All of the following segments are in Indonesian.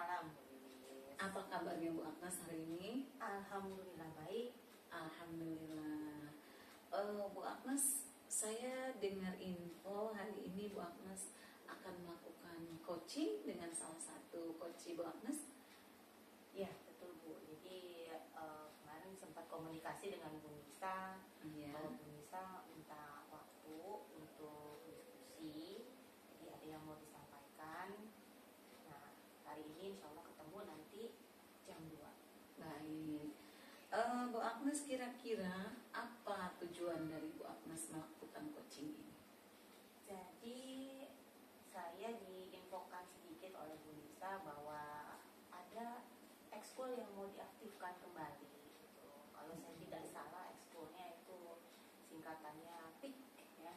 Waalaikumsalam Bu Lilis. Apa kabarnya Bu Agnes hari ini? Alhamdulillah baik. Alhamdulillah. Bu Agnes, saya dengar info hari ini Bu Agnes akan melakukan coaching dengan salah satu coach Bu Agnes. Ya betul Bu. Jadi kemarin sempat komunikasi dengan Bu Nisa. Iya. Kalau Bu Nisa minta waktu untuk diskusi. Jadi ada yang mau disampaikan. Nah hari ini insya Allah ketemu nanti jam 2. Baik. Bu Agnes, kira-kira apa tujuan dari Bu Agnes melakukan coaching ini? Jadi saya diinfokan sedikit oleh Bu Nisa bahwa ada ekskul yang mau diaktifkan kembali gitu. Kalau saya tidak salah ekskulnya itu singkatannya PIK ya.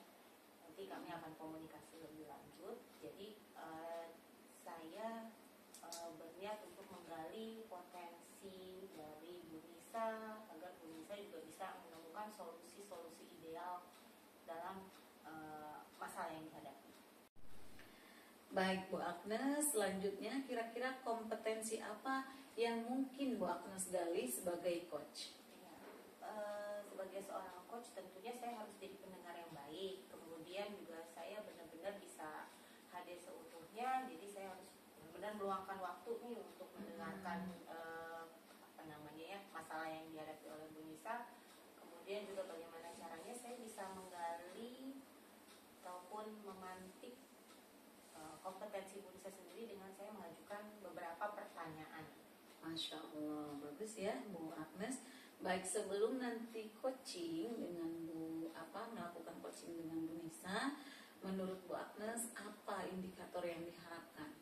Nanti kami akan komunikasi lebih lanjut. Jadi saya berniat untuk menggali potensi dari Bu Nisa agar Bu Nisa juga bisa menemukan solusi-solusi ideal dalam masalah yang dihadapi. Baik Bu Agnes, selanjutnya kira-kira kompetensi apa yang mungkin Bu Agnes gali sebagai coach? Ya, sebagai seorang coach tentunya saya harus jadi pendengar yang baik. Kemudian juga saya benar-benar bisa hadir seutuhnya. Jadi saya harus benar-benar meluangkan waktu nih untuk mendengarkan masalah yang dihadapi oleh Bu Nisa. Kemudian juga bagaimana caranya saya bisa menggali ataupun memantik kompetensi Bu Nisa sendiri dengan saya mengajukan beberapa pertanyaan. Masya Allah, bagus ya Bu Agnes. Baik, sebelum nanti coaching dengan melakukan coaching dengan Bu Nisa, menurut Bu Agnes apa indikator yang diharapkan?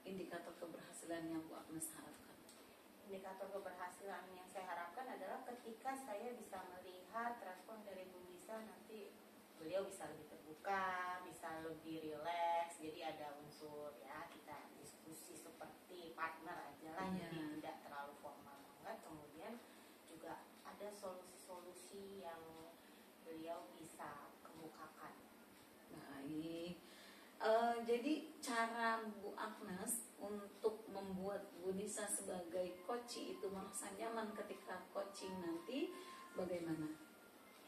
Indikator keberhasilan yang Bu Agnes harapkan? Indikator keberhasilan yang saya harapkan adalah ketika saya bisa melihat respon dari Bu Nisa, nanti beliau bisa lebih terbuka, bisa lebih rileks. Jadi ada unsur ya kita diskusi seperti partner aja lah, jadi tidak terlalu formal banget. Kemudian juga ada solusi-solusi yang beliau bisa kemukakan. Baik. Jadi cara Bu Agnes untuk membuat Bu Nisa sebagai coach itu merasa nyaman ketika coaching nanti bagaimana?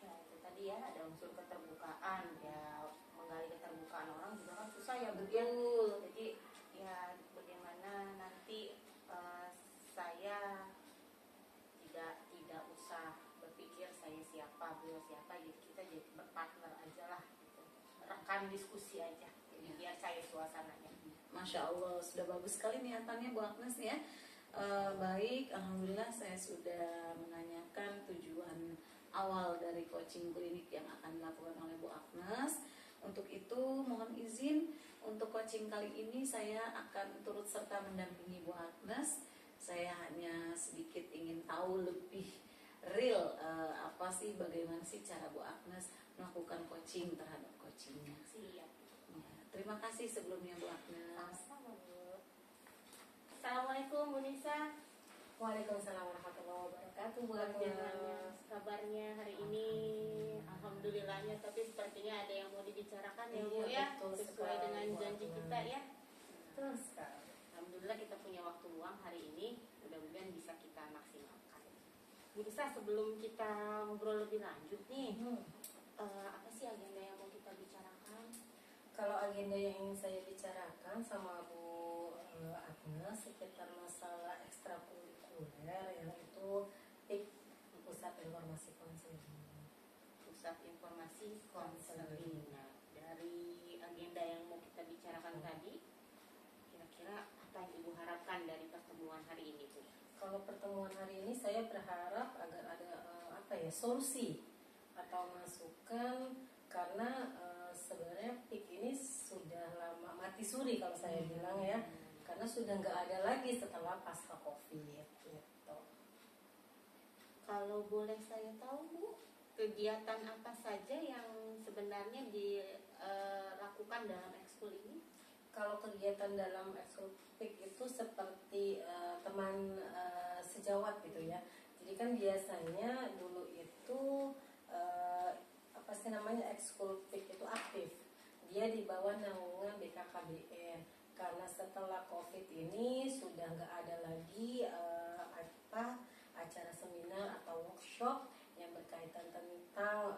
Ya itu tadi ya, ada unsur keterbukaan ya, menggali keterbukaan orang juga kan susah ya Bu. Betul. Jadi ya bagaimana nanti saya tidak usah berpikir saya siapa, beliau siapa, jadi kita jadi berpartner aja lah gitu. Rekan diskusi aja. Jadi biar saya suasananya. Masya Allah, sudah bagus sekali niatannya Bu Agnes ya. Baik, alhamdulillah saya sudah menanyakan tujuan awal dari coaching klinik yang akan dilakukan oleh Bu Agnes. Untuk itu mohon izin untuk coaching kali ini saya akan turut serta mendampingi Bu Agnes. Saya hanya sedikit ingin tahu lebih real apa sih, bagaimana sih cara Bu Agnes melakukan coaching terhadap coachingnya. Siap. Ya, terima kasih sebelumnya Bu Agnes. Sama-sama Bu. Assalamualaikum Bu Nisa. Waalaikumsalam warahmatullahi wabarakatuh. Bagaimana kabarnya hari ini? Alhamdulillahnya, tapi sepertinya ada yang mau dibicarakan ya Bu ya, sesuai dengan janji kita ya. Betul sekali. Alhamdulillah kita punya waktu luang hari ini, mudah-mudahan bisa kita maksimalkan. Bu Nisa, sebelum kita ngobrol lebih lanjut nih, apa sih agenda yang mau kita bicarakan? Kalau agenda yang ingin saya bicarakan sama Bu Agnes sekitar masalah ekstrakurikuler, yaitu PIK, Pusat Informasi Konseling. Pusat Informasi Konseling. Nah, dari agenda yang mau kita bicarakan tadi, kira-kira apa yang Ibu harapkan dari pertemuan hari ini Bu? Kalau pertemuan hari ini saya berharap agar ada solusi atau masukan, karena sebenarnya PIK ini sudah lama mati suri kalau saya bilang ya, karena sudah nggak ada lagi setelah pasca COVID gitu. Kalau boleh saya tahu Bu, kegiatan apa saja yang sebenarnya dilakukan dalam ekskul ini? Kalau kegiatan dalam ekskul PIK itu seperti teman sejawat gitu ya. Jadi kan biasanya dulu itu ekskul PIK itu aktif. Dia di bawah naungan BKKBN. Karena setelah COVID ini sudah workshop yang berkaitan tentang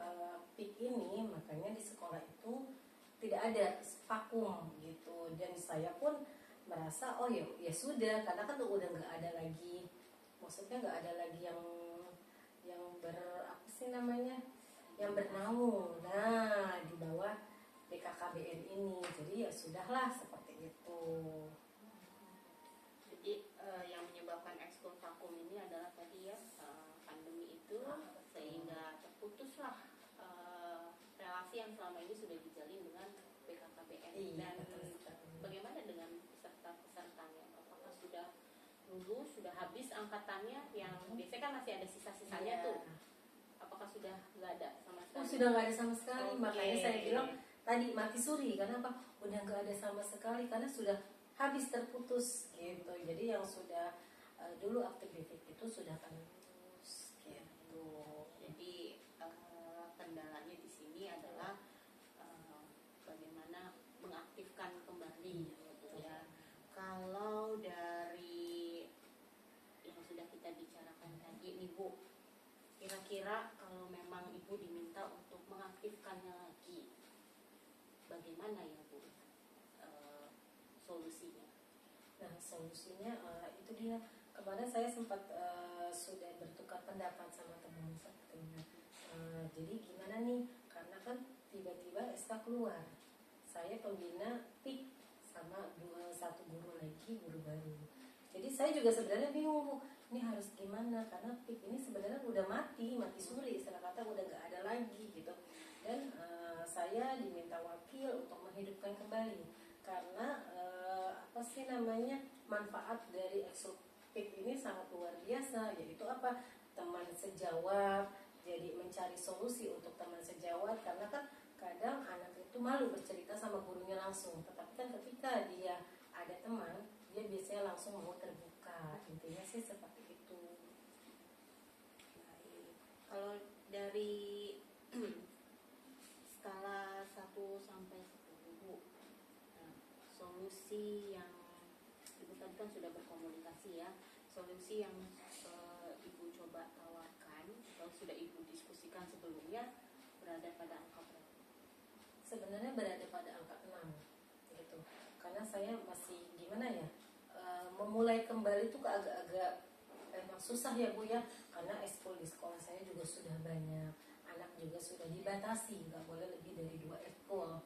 PIK ini, makanya di sekolah itu tidak ada vakum gitu. Dan saya pun merasa oh ya sudah, karena kan udah nggak ada lagi, maksudnya nggak ada lagi yang apa sih namanya, yang bernaung di bawah BKKBN ini. Jadi ya sudahlah seperti itu. Jadi yang menyebabkan ekskul vakum ini adalah tadi ya pandemi itu, sehingga terputuslah relasi yang selama ini sudah dijalin dengan BKKBN. Iya, Dan betul sekali. bagaimana dengan peserta-pesertanya? Apakah sudah lulus, sudah habis angkatannya, yang biasanya kan masih ada sisa-sisanya Iya. tuh? Apakah sudah nggak ada sama sekali? Oh, sudah nggak ada sama sekali. Oke. Makanya saya bilang tadi mati suri. Karena apa? Udah nggak ada sama sekali karena sudah habis, terputus gitu. Jadi yang sudah dulu aktif di FIK itu sudah kan lulus gitu. Jadi kendalanya di sini adalah bagaimana mengaktifkan kembali gitu ya. Kalau dari yang sudah kita bicarakan tadi nih Bu, kira-kira kalau memang Ibu diminta untuk mengaktifkannya lagi, bagaimana ya Bu solusinya? Nah, solusinya itu dia. Kemarin saya sempat sudah bertukar pendapat sama teman satunya. Jadi gimana nih? Karena kan tiba-tiba SK keluar. Saya pembina PIK sama satu guru lagi, guru baru. Jadi saya juga sebenarnya bingung, Bu, ini harus gimana? Karena PIK ini sebenarnya udah mati suri, istilah kata udah nggak ada lagi gitu. Dan saya diminta wakil untuk menghidupkan kembali. Karena apa sih namanya, manfaat dari ekskul PIK ini sangat luar biasa, yaitu apa, teman sejawat, jadi mencari solusi untuk teman sejawat. Karena kan kadang anak itu malu bercerita sama gurunya langsung, tetapi kan ketika dia ada teman, dia biasanya langsung mau terbuka. Intinya sih seperti itu. Baik. Kalau dari skala 1 sampai 10 Bu, nah, solusi yang Ibu tadi kan sudah berkomunikasi ya, solusi yang Ibu coba tawarkan atau sudah Ibu diskusikan sebelumnya berada pada angka berapa? Sebenarnya berada pada angka 6 gitu. Karena saya masih gimana ya, memulai kembali itu agak-agak emang susah ya Bu ya. Karena ekskul di sekolah saya juga sudah banyak, anak juga sudah dibatasi, nggak boleh lebih dari 2 ekskul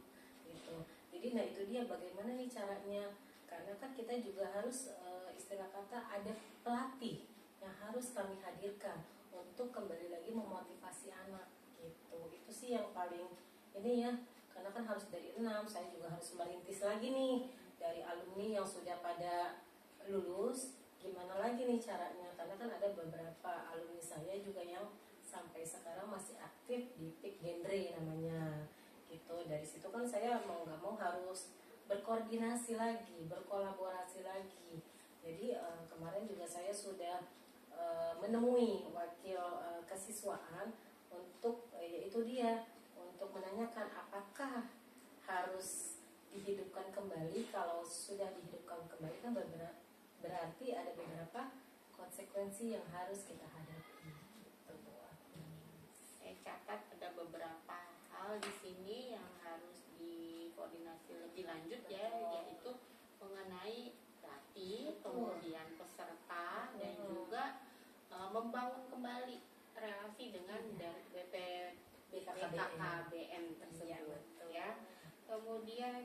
gitu. Jadi nah itu dia, bagaimana nih caranya. Karena kan kita juga harus istilah kata ada pelatih yang harus kami hadirkan untuk kembali lagi memotivasi anak gitu. Itu sih yang paling ini ya. Karena kan harus dari 6, saya juga harus merintis lagi nih dari alumni yang sudah pada lulus, gimana lagi nih caranya. Karena kan ada beberapa alumni saya juga yang sampai sekarang masih aktif di PIK genre namanya gitu. Dari situ kan saya mau nggak mau harus berkoordinasi lagi, berkolaborasi lagi. Jadi kemarin juga saya sudah menemui wakil kesiswaan untuk yaitu dia, untuk menanyakan apakah harus dihidupkan kembali. Kalau sudah dihidupkan kembali kan berarti ada beberapa konsekuensi yang harus kita hadapi. Saya catat ada beberapa hal di sini yang harus dikoordinasi lebih lanjut ya, yaitu mengenai pelatih, kemudian peserta, dan juga membangun kembali relasi dengan BKKBN tersebut ya. Kemudian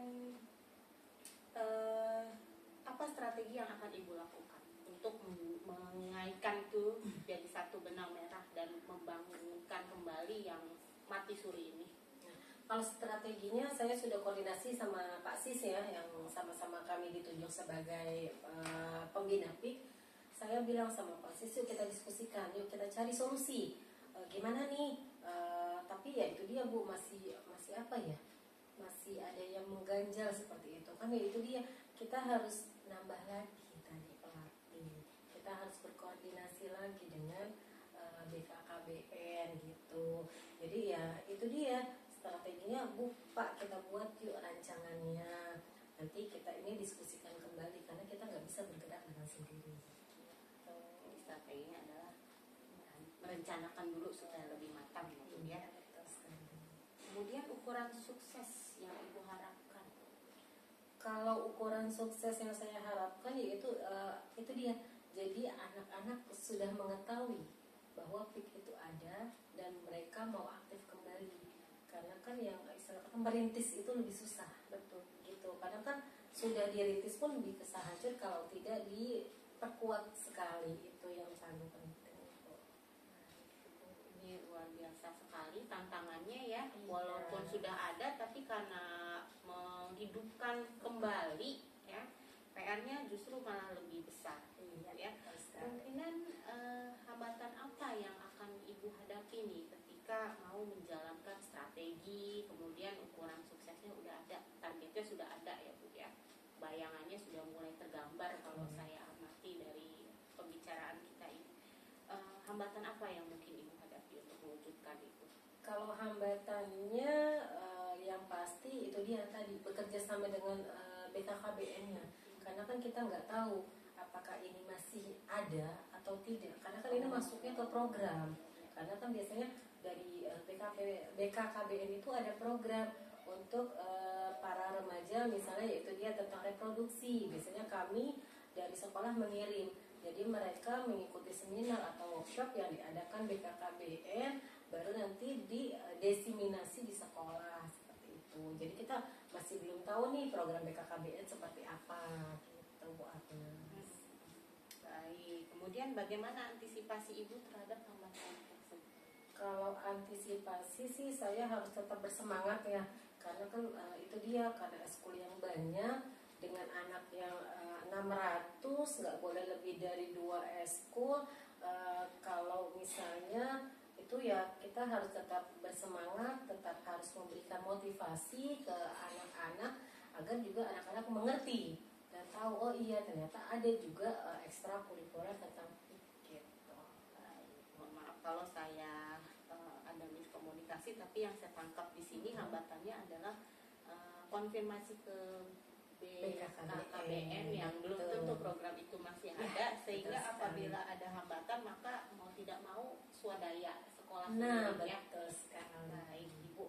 apa strategi yang akan Ibu lakukan untuk mengaitkan tuh jadi satu benang merah dan membangunkan kembali yang mati suri ini? Kalau strateginya saya sudah koordinasi sama Pak Sis ya, yang sama-sama kami ditunjuk sebagai pembina PIK. Saya bilang sama Pak Sis, yuk kita diskusikan, yuk kita cari solusi. Gimana nih? Tapi ya itu dia Bu, masih apa ya? Masih ada yang mengganjal seperti itu. Kan ya itu dia, kita harus nambah lagi tadi pelatih. Kita harus berkoordinasi lagi dengan BKKBN gitu. Jadi ya itu dia strateginya Bu, Pak, kita buat yuk rancangannya. Nanti kita ini diskusikan kembali karena kita nggak bisa bergerak dengan sendiri. Jadi strateginya adalah merencanakan dulu supaya lebih matang ya Bu ya. Betul sekali. Kemudian ukuran sukses yang Ibu harapkan. Kalau ukuran sukses yang saya harapkan yaitu itu dia. Jadi anak-anak sudah mengetahui bahwa PIK itu ada dan mereka mau aktif kembali. Karena kan yang istilah kata merintis itu lebih susah, betul gitu. Karena kan sudah dirintis pun bisa hancur kalau tidak diperkuat sekali, itu yang paling penting. Ini luar biasa sekali tantangannya ya. Iya. Walaupun sudah ada tapi karena menghidupkan kembali ya, PR-nya justru malah lebih besar. Iya, Ya. betul sekali. Kemungkinan hambatan apa yang akan Ibu hadapi nih ketika mau menjalankan strategi, kemudian ukuran suksesnya udah ada, targetnya sudah ada ya Bu ya. Bayangannya sudah mulai tergambar kalau saya amati dari pembicaraan kita ini. Hambatan apa yang mungkin Ibu hadapi untuk mewujudkan itu? Kalau hambatannya yang pasti itu dia tadi bekerja sama dengan BKKBN-nya, karena kan kita nggak tahu apakah ini masih ada atau tidak, karena kan ini masuknya ke program. Karena kan biasanya dari BKKBN itu ada program untuk para remaja misalnya, yaitu dia tentang reproduksi. Biasanya kami dari sekolah mengirim, jadi mereka mengikuti seminar atau workshop yang diadakan BKKBN, baru nanti didesiminasi di sekolah seperti itu. Jadi kita masih belum tahu nih program BKKBN seperti apa gitu Bu Agnes. Baik, kemudian bagaimana antisipasi Ibu terhadap hambatan tersebut? Kalau antisipasi sih saya harus tetap bersemangat ya, karena kan itu dia, karena eskul yang banyak dengan anak yang 600, nggak boleh lebih dari 2 eskul. Kalau misalnya itu ya kita harus tetap bersemangat, tetap harus memberikan motivasi ke anak-anak agar juga anak-anak mengerti dan tahu oh iya ternyata ada juga ekstrakurikuler tentang PIK gitu. Mohon maaf kalau saya ada miskomunikasi, tapi yang saya tangkap di sini hambatannya adalah konfirmasi ke BKKBN yang belum tentu program itu masih ada, sehingga apabila ada hambatan maka mau tidak mau swadaya sekolah sendiri ya. Betul sekali. Baik Ibu,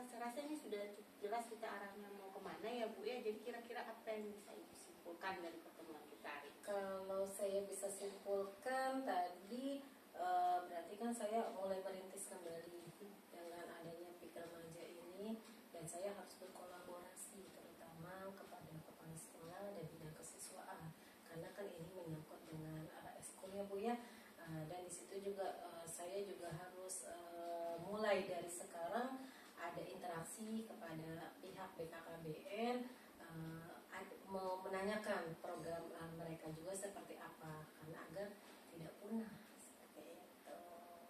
saya rasa ini sudah cukup jelas kita arahnya mau kemana ya Bu ya. Jadi kira-kira apa yang bisa Ibu simpulkan dari pertemuan kita hari ini? Kalau saya bisa simpulkan tadi berarti kan saya mulai merintis kembali dengan adanya PIK remaja ini, dan saya harus berkolaborasi terutama kepada kepala sekolah dan bidang kesiswaan, karena kan ini menyangkut dengan eskul ya Bu ya. Dan di situ juga saya juga harus mulai dari sekarang ada interaksi kepada pihak BKKBN, menanyakan program mereka juga seperti apa, karena agar tidak punah seperti itu.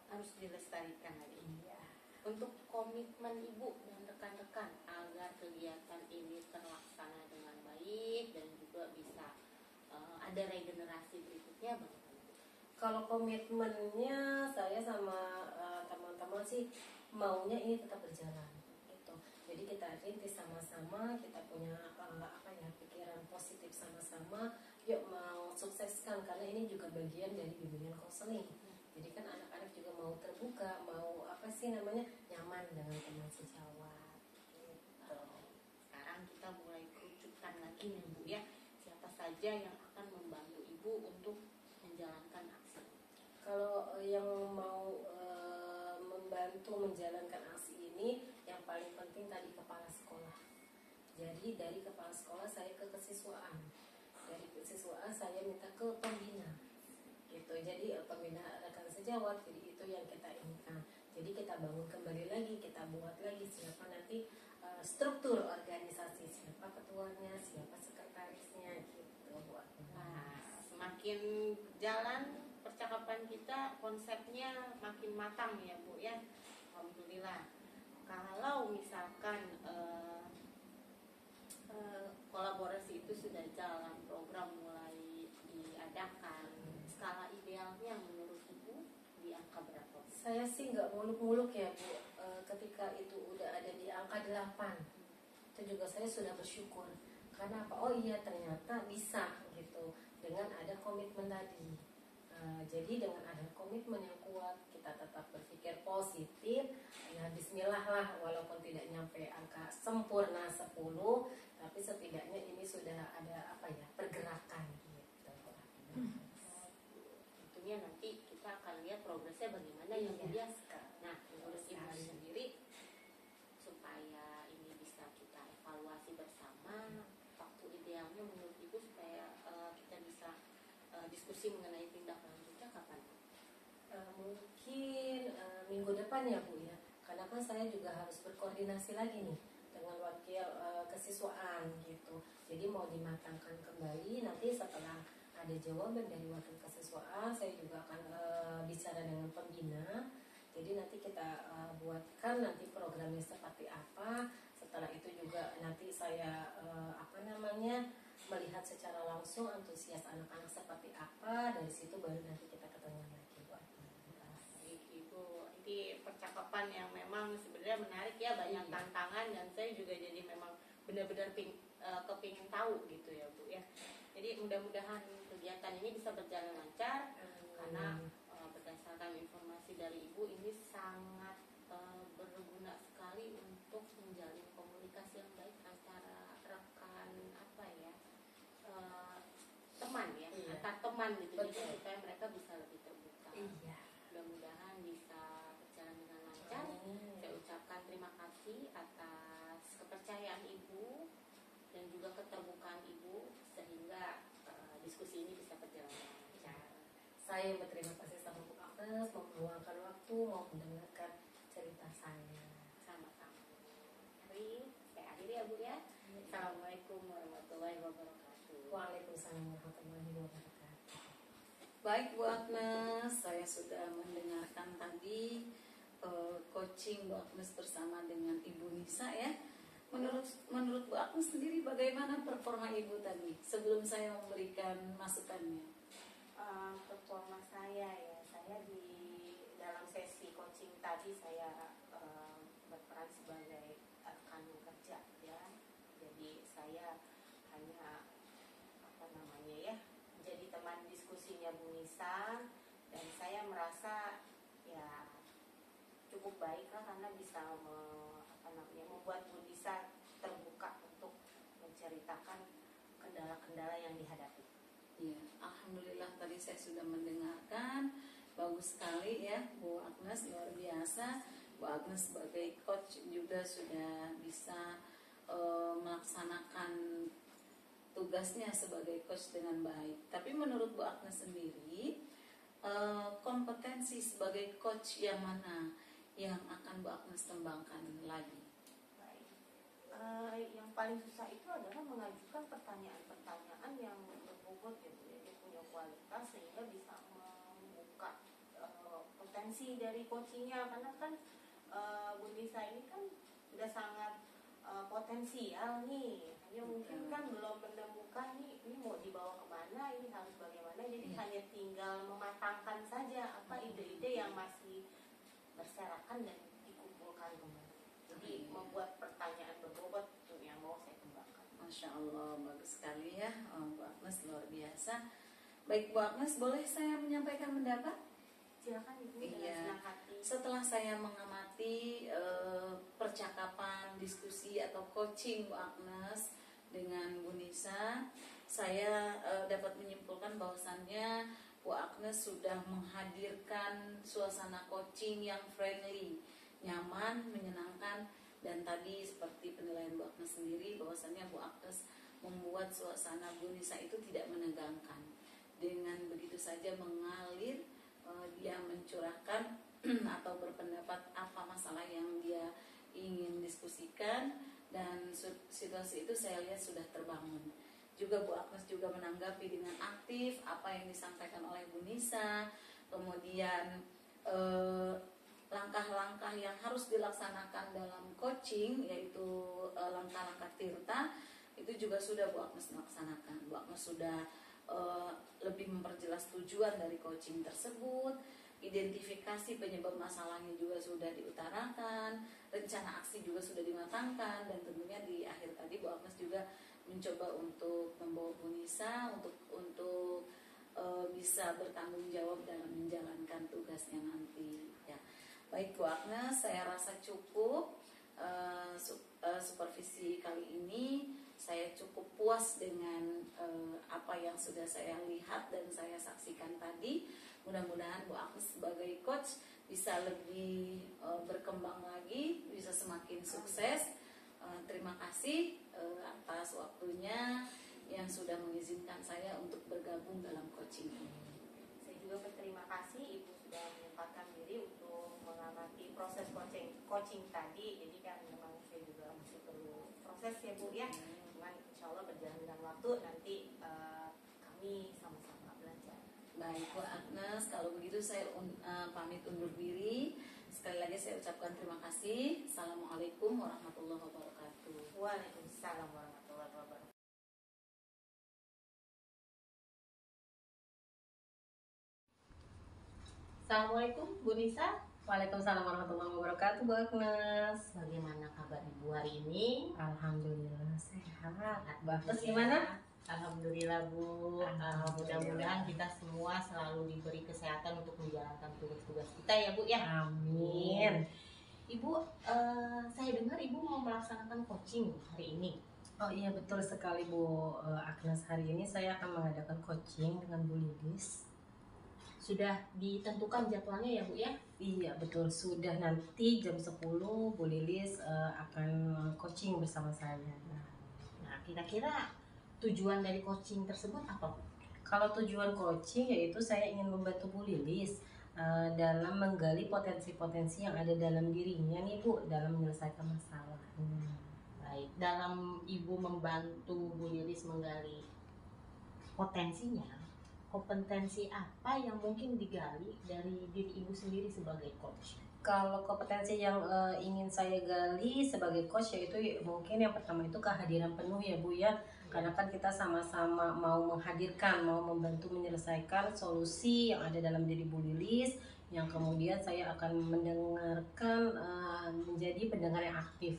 Harus dilestarikan lagi. Iya. Untuk komitmen Ibu dan rekan-rekan agar kegiatan ini terlaksana dengan baik dan juga bisa ada regenerasi berikutnya bagaimana? Kalau komitmennya saya sama teman-teman sih maunya ini tetap berjalan gitu. Jadi kita rintis sama-sama, kita punya pikiran positif sama-sama, yuk mau sukseskan, karena ini juga bagian dari bimbingan konseling. Jadi kan anak-anak juga mau terbuka, mau nyaman dengan teman sejawat gitu. Sekarang kita mulai kerucutkan lagi nih Bu ya, siapa saja yang akan membantu Ibu untuk menjalankan aksi? Kalau yang mau membantu menjalankan aksi ini, yang paling penting tadi kepala sekolah. Jadi dari kepala sekolah saya ke kesiswaan, dari kesiswaan saya minta ke pembina gitu. Jadi pembina rekan sejawat, jadi itu yang kita inginkan. Jadi kita bangun kembali lagi, kita buat lagi siapa nanti struktur organisasi, siapa ketuanya, siapa sekretarisnya gitu buat. Nah, semakin jalan percakapan kita, konsepnya makin matang ya Bu ya. Alhamdulillah. Kalau misalkan kolaborasi itu sudah jalan, program mulai diadakan, skala idealnya menurut Ibu di angka berapa? Saya sih nggak muluk-muluk ya Bu. Ketika itu udah ada di angka 8, itu juga saya sudah bersyukur. Karena apa? Oh iya ternyata bisa gitu dengan ada komitmen tadi. Jadi dengan ada komitmen yang kuat, kita tetap berpikir positif. Ya bismillah lah, walaupun tidak nyampe angka sempurna 10, tapi setidaknya ini sudah ada apa ya, pergerakan gitu. Tentunya nanti kita akan lihat progresnya bagaimana ya Bu ya. Nah, menurut Ibu sendiri supaya ini bisa kita evaluasi bersama, waktu idealnya menurut Ibu supaya kita bisa diskusi mengenai tindak lanjutnya kapan? Mungkin minggu depan ya Bu ya, karena kan saya juga harus berkoordinasi lagi nih dengan wakil kesiswaan gitu. Jadi mau dimatangkan kembali, nanti setelah ada jawaban dari wakil kesiswaan, saya juga akan bicara dengan pembina. Jadi nanti kita buatkan nanti programnya seperti apa. Setelah itu juga nanti saya melihat secara langsung antusias anak-anak seperti apa. Dari situ baru nanti kita ketemu lagi buat Baik Ibu, ini percakapan yang memang sebenarnya menarik ya, banyak tantangan, dan saya juga jadi memang benar-benar kepingin tahu gitu ya Bu ya. Jadi mudah-mudahan kegiatan ini bisa berjalan lancar, karena berdasarkan informasi dari Ibu ini sangat berguna sekali untuk menjalin komunikasi yang baik antara rekan teman ya, antar teman gitu. Jadi supaya mereka bisa lebih terbuka. Mudah-mudahan bisa berjalan dengan lancar. Saya ucapkan terima kasih atas kepercayaan Ibu dan juga keterbukaan Ibu sehingga diskusi ini bisa berjalan dengan lancar. Saya berterima kasih sama Bu Agnes mau meluangkan waktu, mau mendengarkan cerita saya. Sama-sama. Mari saya akhiri ya Bu ya. Assalamualaikum warahmatullahi wabarakatuh. Waalaikumsalam warahmatullahi wabarakatuh. Baik Bu Agnes, saya sudah mendengarkan tadi coaching Bu Agnes bersama dengan Ibu Nisa ya. Menurut Bu Agnes sendiri bagaimana performa Ibu tadi sebelum saya memberikan masukannya? Performa saya ya, saya di dalam sesi coaching tadi saya berperan sebagai rekan kerja ya. Jadi saya hanya menjadi teman diskusinya Bu Nisa, dan saya merasa ya cukup baik lah karena bisa membuat Bu Nisa terbuka untuk menceritakan kendala-kendala yang dihadapi. Ya, alhamdulillah tadi saya sudah mendengarkan, bagus sekali ya Bu Agnes, luar biasa. Bu Agnes sebagai coach juga sudah bisa melaksanakan tugasnya sebagai coach dengan baik. Tapi menurut Bu Agnes sendiri, kompetensi sebagai coach yang mana yang akan Bu Agnes kembangkan lagi? Baik. Yang paling susah itu adalah mengajukan pertanyaan-pertanyaan yang berbobot ya Bu, jadi punya kualitas sehingga bisa membuka potensi dari coachingnya, karena kan Bu Nisa ini kan sudah sangat potensial nih, hanya mungkin kan belum menemukan nih ini mau dibawa kemana, ini harus bagaimana, jadi hanya tinggal mematangkan saja apa ide-ide yang masih berserakan dan dikumpulkan kembali. Jadi membuat pertanyaan berbobot itu yang mau saya kembangkan. Masya Allah, bagus sekali ya Bu Agnes, luar biasa. Baik Bu Agnes, boleh saya menyampaikan pendapat? Silakan Ibu dengan senang hati. Setelah saya mengamati percakapan, diskusi atau coaching Bu Agnes dengan Bu Nisa, saya dapat menyimpulkan bahwasannya Bu Agnes sudah menghadirkan suasana coaching yang friendly, nyaman, menyenangkan, dan tadi seperti penilaian Bu Agnes sendiri bahwasannya Bu Agnes membuat suasana Bu Nisa itu tidak menegangkan. Dengan begitu saja mengalir, dia mencurahkan atau berpendapat apa masalah yang dia ingin diskusikan, dan situasi itu saya lihat sudah terbangun. Juga Bu Agnes juga menanggapi dengan aktif apa yang disampaikan oleh Bu Nisa, kemudian langkah-langkah yang harus dilaksanakan dalam coaching, yaitu langkah-langkah tirta, itu juga sudah Bu Agnes melaksanakan. Bu Agnes sudah lebih memperjelas tujuan dari coaching tersebut, identifikasi penyebab masalahnya juga sudah diutarakan, rencana aksi juga sudah dimatangkan, dan tentunya di akhir tadi Bu Agnes juga mencoba untuk membawa Bu Nisa untuk bisa bisa bertanggung jawab dalam menjalankan tugasnya nanti ya. Baik Bu Agnes, saya rasa cukup supervisi kali ini. Saya cukup puas dengan apa yang sudah saya lihat dan saya saksikan tadi. Mudah-mudahan Bu Agnes sebagai coach bisa lebih berkembang lagi, bisa semakin sukses. Terima kasih atas waktunya yang sudah mengizinkan saya untuk bergabung dalam coaching ini. Saya juga berterima kasih Ibu sudah menyempatkan diri untuk mengamati proses coaching tadi. Jadi kan memang saya juga masih perlu proses ya Bu ya. Cuman insya Allah berjalan dengan waktu nanti kami sama-sama belajar. Baik Bu Agnes, kalau begitu saya pamit undur diri. Sekali lagi saya ucapkan terima kasih. Assalamualaikum warahmatullahi wabarakatuh. Waalaikumsalam warahmatullahi wabarakatuh. Assalamualaikum Bu Nisa. Waalaikumsalam warahmatullahi wabarakatuh, Bu Agnes. Bagaimana kabar Ibu hari ini? Alhamdulillah sehat. Bu Agnes Ya. gimana? Alhamdulillah Bu. Alhamdulillah. Mudah-mudahan kita semua selalu diberi kesehatan untuk menjalankan tugas-tugas kita ya Bu ya. Amin. Ibu, saya dengar Ibu mau melaksanakan coaching hari ini. Oh iya betul sekali Bu Agnes, hari ini saya akan mengadakan coaching dengan Bu Lilis. Sudah ditentukan jadwalnya ya Bu ya? Iya betul, sudah nanti jam 10 Bu Lilis akan coaching bersama saya. Nah, kira-kira tujuan dari coaching tersebut apa Bu? Kalau tujuan coaching yaitu saya ingin membantu Bu Lilis dalam menggali potensi-potensi yang ada dalam dirinya nih Bu, dalam menyelesaikan masalah. Baik, dalam Ibu membantu Bu Lilis menggali potensinya, kompetensi apa yang mungkin digali dari diri Ibu sendiri sebagai coach? Kalau kompetensi yang ingin saya gali sebagai coach yaitu mungkin yang pertama itu kehadiran penuh ya Bu ya. Karena kan kita sama-sama mau menghadirkan, mau membantu menyelesaikan solusi yang ada dalam diri Bu Lilis, yang kemudian saya akan mendengarkan, menjadi pendengar yang aktif.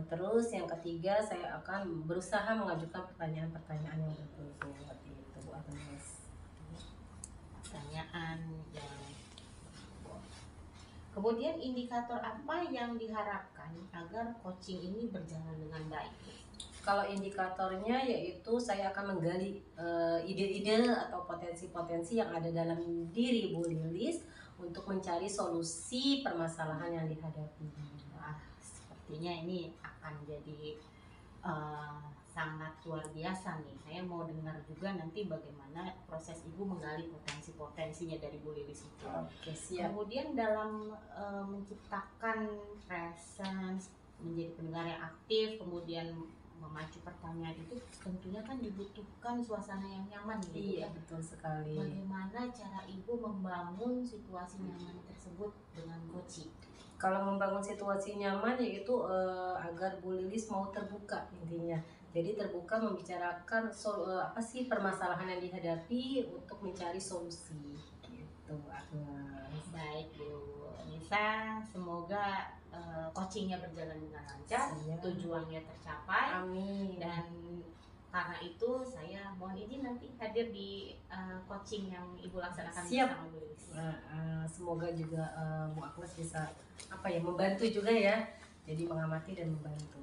Terus yang ketiga saya akan berusaha mengajukan pertanyaan-pertanyaan yang betul seperti itu Bu Agnes. Pertanyaan yang kemudian indikator apa yang diharapkan agar coaching ini berjalan dengan baik? Kalau indikatornya yaitu saya akan menggali ide-ide atau potensi-potensi yang ada dalam diri Bu Lilis untuk mencari solusi permasalahan yang dihadapi. Wah, sepertinya ini akan jadi sangat luar biasa nih. Saya mau dengar juga nanti bagaimana proses Ibu menggali potensi-potensinya dari Bu Lilis itu. Oke, siap. Kemudian dalam menciptakan presence, menjadi pendengar yang aktif, kemudian memacu pertanyaan itu tentunya kan dibutuhkan suasana yang nyaman gitu Iya, ya. betul sekali. Bagaimana cara Ibu membangun situasi nyaman tersebut dengan coaching? Kalau membangun situasi nyaman yaitu agar Bu Lilis mau terbuka intinya. Jadi terbuka membicarakan apa sih permasalahan yang dihadapi untuk mencari solusi. Gitu, Agnes. Baik Bu Nisa, semoga coachingnya berjalan dengan lancar, Siap. tujuannya tercapai, Amin. dan karena itu saya mohon izin nanti hadir di coaching yang Ibu laksanakan Siap. bersama Bu Lilis. Semoga juga Bu Agnes bisa membantu juga ya. Jadi mengamati dan membantu.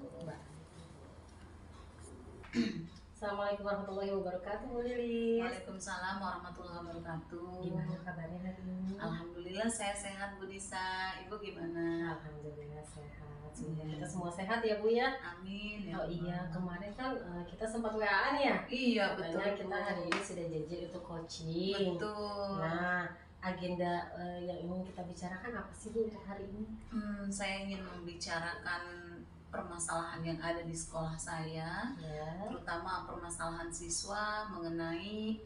Assalamualaikum warahmatullahi wabarakatuh Bu Lilis. Waalaikumsalam warahmatullahi wabarakatuh. Gimana kabarnya hari ini? Alhamdulillah saya sehat Bu Nisa. Ibu gimana? Alhamdulillah sehat. Semoga kita semua sehat ya Bu ya. Amin. Oh iya, kemarin kan kita sempat WA-an ya. Iya betul. Katanya kita hari ini sudah janji untuk coaching. Betul. Nah, agenda yang ingin kita bicarakan apa sih Bu untuk hari ini? Saya ingin membicarakan permasalahan yang ada di sekolah saya, Ya. terutama permasalahan siswa mengenai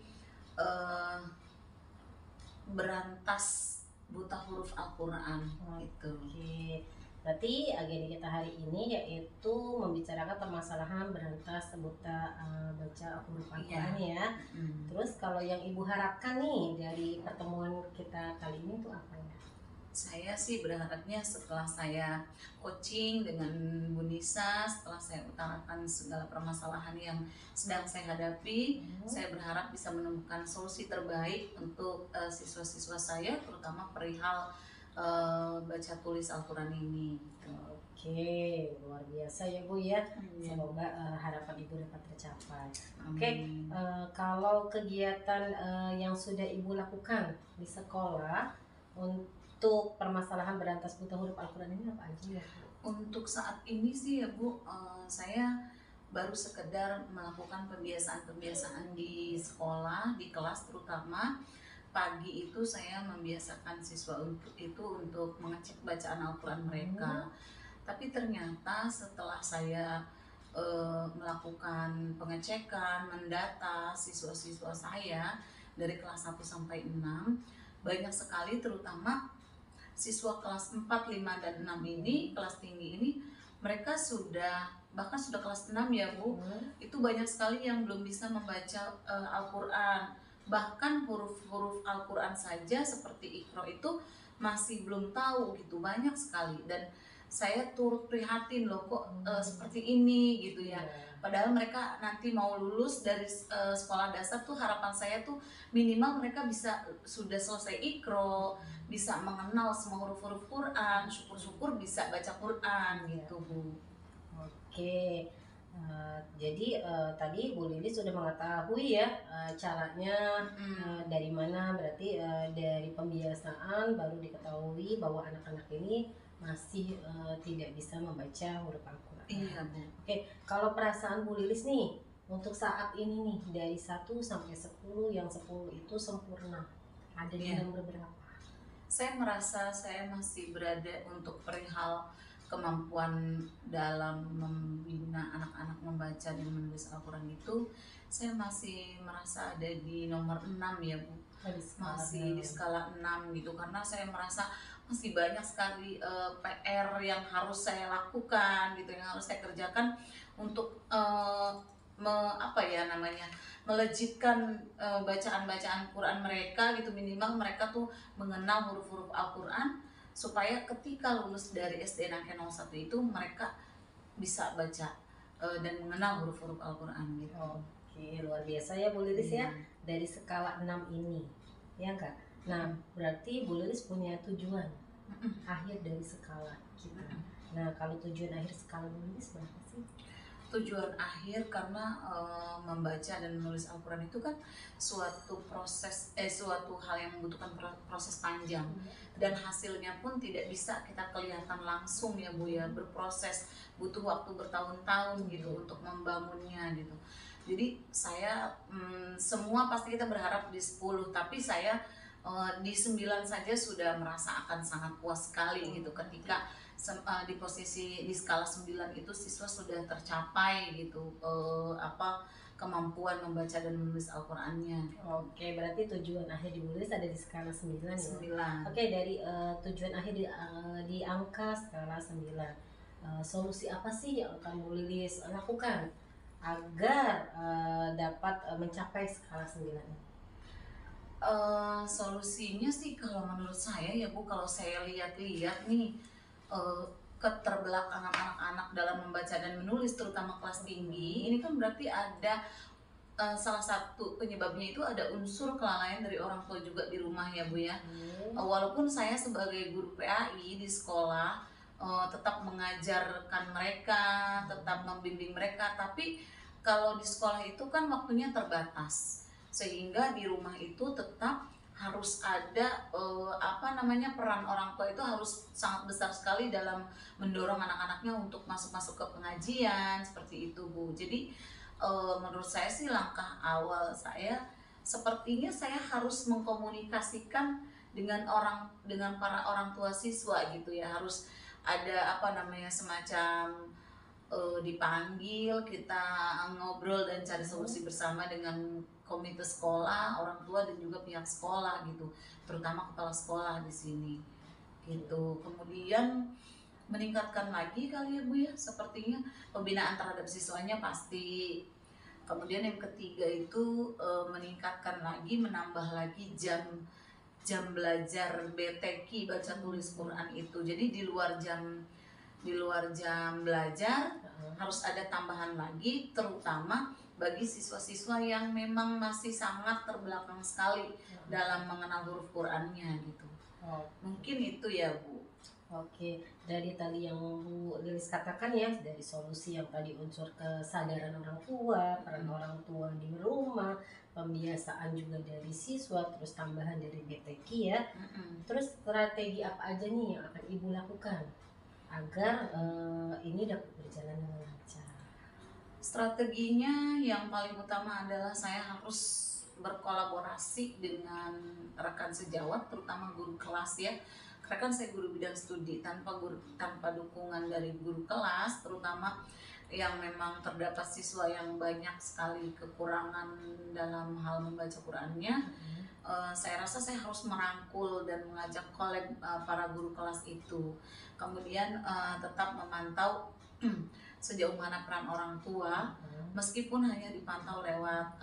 berantas buta huruf Al-Quran itu. Oke. Berarti agenda kita hari ini yaitu membicarakan permasalahan berantas buta baca huruf Al-Quran ya. Terus kalau yang Ibu harapkan nih dari pertemuan kita kali ini itu apa ya? Saya sih berharapnya setelah saya coaching dengan Bu Nisa, setelah saya utarakan segala permasalahan yang sedang saya hadapi, saya berharap bisa menemukan solusi terbaik untuk siswa-siswa saya, terutama perihal baca tulis Al-Quran ini. Oke, luar biasa ya Bu ya. Amin. Semoga harapan Ibu dapat tercapai. Amin. Oke, kalau kegiatan yang sudah Ibu lakukan di sekolah untuk permasalahan berantas buta huruf Al-Quran ini apa aja ya Bu? Untuk saat ini sih ya Bu, saya baru sekedar melakukan pembiasaan-pembiasaan di sekolah, di kelas terutama. Pagi itu saya membiasakan siswa untuk mengecek bacaan Al-Quran mereka. Tapi ternyata setelah saya melakukan pengecekan, mendata siswa-siswa saya dari kelas 1 sampai 6, banyak sekali terutama siswa kelas 4, 5, dan 6 ini, kelas tinggi ini, mereka bahkan sudah kelas 6 ya Bu, itu banyak sekali yang belum bisa membaca Al-Quran. Bahkan huruf-huruf Al-Quran saja seperti Iqra itu masih belum tahu gitu, banyak sekali. Dan saya turut prihatin loh kok seperti ini gitu ya. Padahal mereka nanti mau lulus dari sekolah dasar tuh, harapan saya tuh minimal mereka sudah selesai Iqra, bisa mengenal semua huruf-huruf Quran, syukur-syukur bisa baca Quran gitu Bu. Oke, jadi tadi Bu Lili sudah mengetahui ya caranya dari mana, berarti dari pembiasaan baru diketahui bahwa anak-anak ini masih tidak bisa membaca huruf Al-Quran. Iya Bu. Oke, kalau perasaan Bu Lilis nih untuk saat ini nih dari 1 sampai 10, yang 10 itu sempurna, ada di nomor berapa? Saya merasa saya masih berada untuk perihal kemampuan dalam membina anak-anak membaca dan menulis Al-Quran itu, saya masih merasa ada di nomor 6 ya Bu. Masih di skala 6 gitu, karena saya merasa masih banyak sekali PR yang harus saya lakukan gitu, yang harus saya kerjakan untuk melejitkan bacaan-bacaan Quran mereka gitu. Minimal mereka tuh mengenal huruf-huruf Al-Quran supaya ketika lulus dari SD Nangke 01 itu mereka bisa baca dan mengenal huruf-huruf Al-Quran gitu. Oke, luar biasa ya Bu Lilis ya, dari skala 6 ini ya enggak? Nah, berarti Bu Lilis punya tujuan akhir dari skala kita. Nah, kalau tujuan akhir skala Bu Lilis berapa sih? Tujuan akhir karena membaca dan menulis Al-Quran itu kan suatu hal yang membutuhkan proses panjang, dan hasilnya pun tidak bisa kita kelihatan langsung ya Bu ya, berproses, butuh waktu bertahun-tahun gitu untuk membangunnya gitu. Jadi saya semua pasti kita berharap di 10, tapi saya di 9 saja sudah merasa akan sangat puas sekali gitu, ketika di posisi di skala 9 itu siswa sudah tercapai gitu kemampuan membaca dan menulis Al-Qurannya. Oke, berarti tujuan akhir di Bu Lilis ada di skala 9 ya? 9. Oke, dari tujuan akhir di angka skala 9, solusi apa sih yang akan Bu Lilis lakukan agar dapat mencapai skala 9 ini? Solusinya sih kalau menurut saya ya Bu, kalau saya lihat-lihat nih keterbelakangan anak-anak dalam membaca dan menulis terutama kelas tinggi ini kan berarti ada salah satu penyebabnya itu ada unsur kelalaian dari orang tua juga di rumah ya Bu ya. Walaupun saya sebagai guru PAI di sekolah tetap mengajarkan mereka, tetap membimbing mereka, tapi kalau di sekolah itu kan waktunya terbatas, sehingga di rumah itu tetap harus ada peran orang tua itu harus sangat besar sekali dalam mendorong anak-anaknya untuk masuk-masuk ke pengajian seperti itu Bu. Jadi menurut saya sih langkah awal saya sepertinya saya harus mengkomunikasikan dengan para orang tua siswa gitu ya, harus ada semacam dipanggil, kita ngobrol dan cari solusi bersama dengan komite sekolah, orang tua dan juga pihak sekolah gitu, terutama kepala sekolah di sini gitu. Kemudian meningkatkan lagi kali ya Bu ya, sepertinya pembinaan terhadap siswanya pasti. Kemudian yang ketiga itu meningkatkan lagi, menambah lagi jam jam belajar BTQ baca tulis Quran itu. Jadi di luar jam belajar harus ada tambahan lagi, terutama bagi siswa-siswa yang memang masih sangat terbelakang sekali dalam mengenal huruf Qurannya gitu. Mungkin itu ya Bu. Oke, dari tadi yang Bu Lilis katakan ya, dari solusi yang tadi unsur kesadaran orang tua, peran orang tua di rumah, pembiasaan juga dari siswa, terus tambahan dari BTQ ya. Terus strategi apa aja nih yang akan Ibu lakukan agar ini dapat berjalan dengan lancar? Strateginya yang paling utama adalah saya harus berkolaborasi dengan rekan sejawat, terutama guru kelas ya. Karena kan saya guru bidang studi, tanpa dukungan dari guru kelas, terutama yang memang terdapat siswa yang banyak sekali kekurangan dalam hal membaca Qurannya, saya rasa saya harus merangkul dan mengajak kolab para guru kelas itu. Kemudian tetap memantau sejauh mana peran orang tua, meskipun hanya dipantau lewat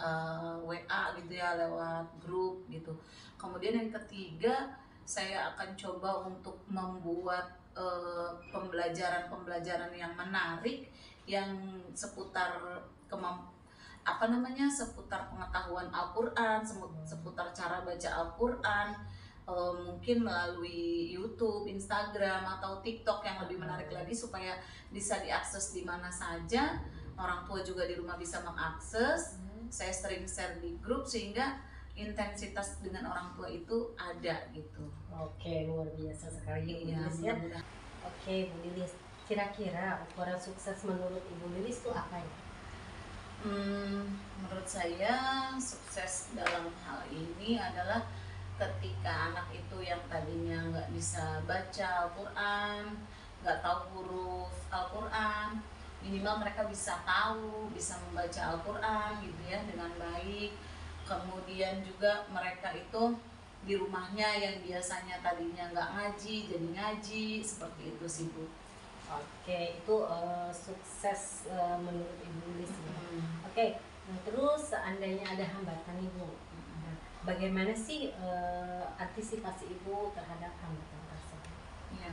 WA gitu ya, lewat grup gitu. Kemudian yang ketiga, saya akan coba untuk membuat pembelajaran yang menarik, yang seputar seputar pengetahuan Al-Quran, seputar cara baca Al-Quran, mungkin melalui YouTube, Instagram, atau TikTok yang lebih menarik lagi supaya bisa diakses di mana saja. Orang tua juga di rumah bisa mengakses. Saya sering share di grup sehingga intensitas dengan orang tua itu ada gitu. Oke, luar biasa sekali Bu Ya, Lilis ya. Oke Bu Lilis, kira-kira ukuran sukses menurut Ibu Lilis itu apa ya? Menurut saya sukses dalam hal ini adalah ketika anak itu yang tadinya nggak bisa baca Al-Quran, nggak tahu huruf Al-Quran, minimal mereka bisa tahu, bisa membaca Al-Quran gitu ya dengan baik. Kemudian juga mereka itu di rumahnya yang biasanya tadinya nggak ngaji jadi ngaji, seperti itu sih Bu. Oke, itu sukses menurut Ibu Lilis ya. Oke, nah terus seandainya ada hambatan nih Bu, bagaimana sih antisipasi Ibu terhadap hambatan tersebut? Ya,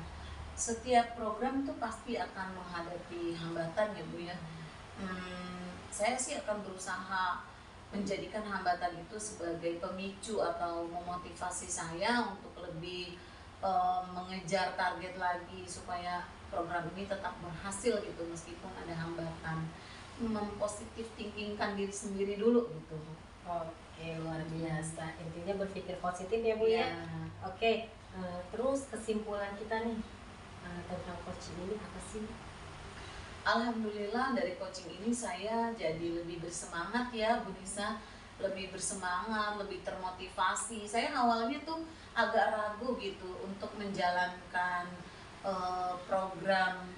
setiap program tuh pasti akan menghadapi hambatan ya Bu ya. Saya sih akan berusaha menjadikan hambatan itu sebagai pemicu atau memotivasi saya untuk lebih mengejar target lagi supaya program ini tetap berhasil gitu meskipun ada hambatan. Mempositif thinkingkan diri sendiri dulu gitu. Oke, luar biasa. Intinya berpikir positif ya Bu ya. Oke, terus kesimpulan kita nih tentang coaching ini apa sih? Alhamdulillah dari coaching ini saya jadi lebih bersemangat ya Bu Nisa, lebih bersemangat, lebih termotivasi. Saya awalnya tuh agak ragu gitu untuk menjalankan program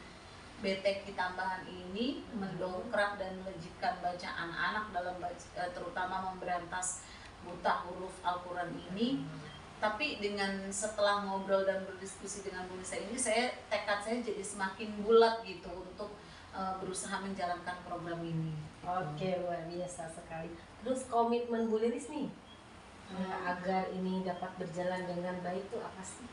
BTQ tambahan ini, mendongkrak dan melejitkan bacaan anak dalam terutama memberantas buta huruf Al-Quran ini. Tapi dengan setelah ngobrol dan berdiskusi dengan Bu Nisa ini, tekad saya jadi semakin bulat gitu untuk berusaha menjalankan program ini. Oke, luar biasa sekali. Terus komitmen Bu Lilis nih agar ini dapat berjalan dengan baik itu apa sih?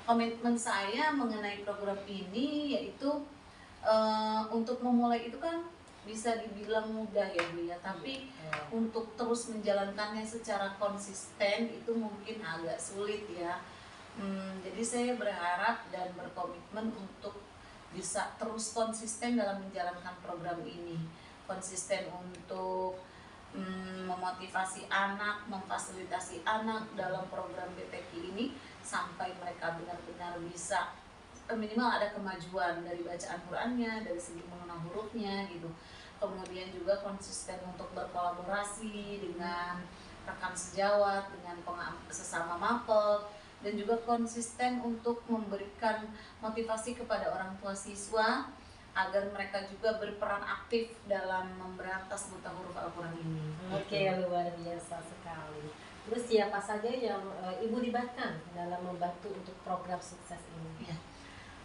Komitmen saya mengenai program ini yaitu untuk memulai itu kan bisa dibilang mudah ya Bu ya, tapi untuk terus menjalankannya secara konsisten itu mungkin agak sulit ya. Jadi saya berharap dan berkomitmen untuk bisa terus konsisten dalam menjalankan program ini, konsisten untuk memotivasi anak, memfasilitasi anak dalam program BTQ ini sampai mereka benar-benar bisa minimal ada kemajuan dari bacaan Qurannya, dari segi mengenal hurufnya gitu. Kemudian juga konsisten untuk berkolaborasi dengan rekan sejawat, dengan sesama mapel, dan juga konsisten untuk memberikan motivasi kepada orang tua siswa agar mereka juga berperan aktif dalam memberantas buta huruf Al-Quran ini. Oke, luar biasa sekali. Terus siapa saja yang Ibu libatkan dalam membantu untuk program sukses ini? Ya,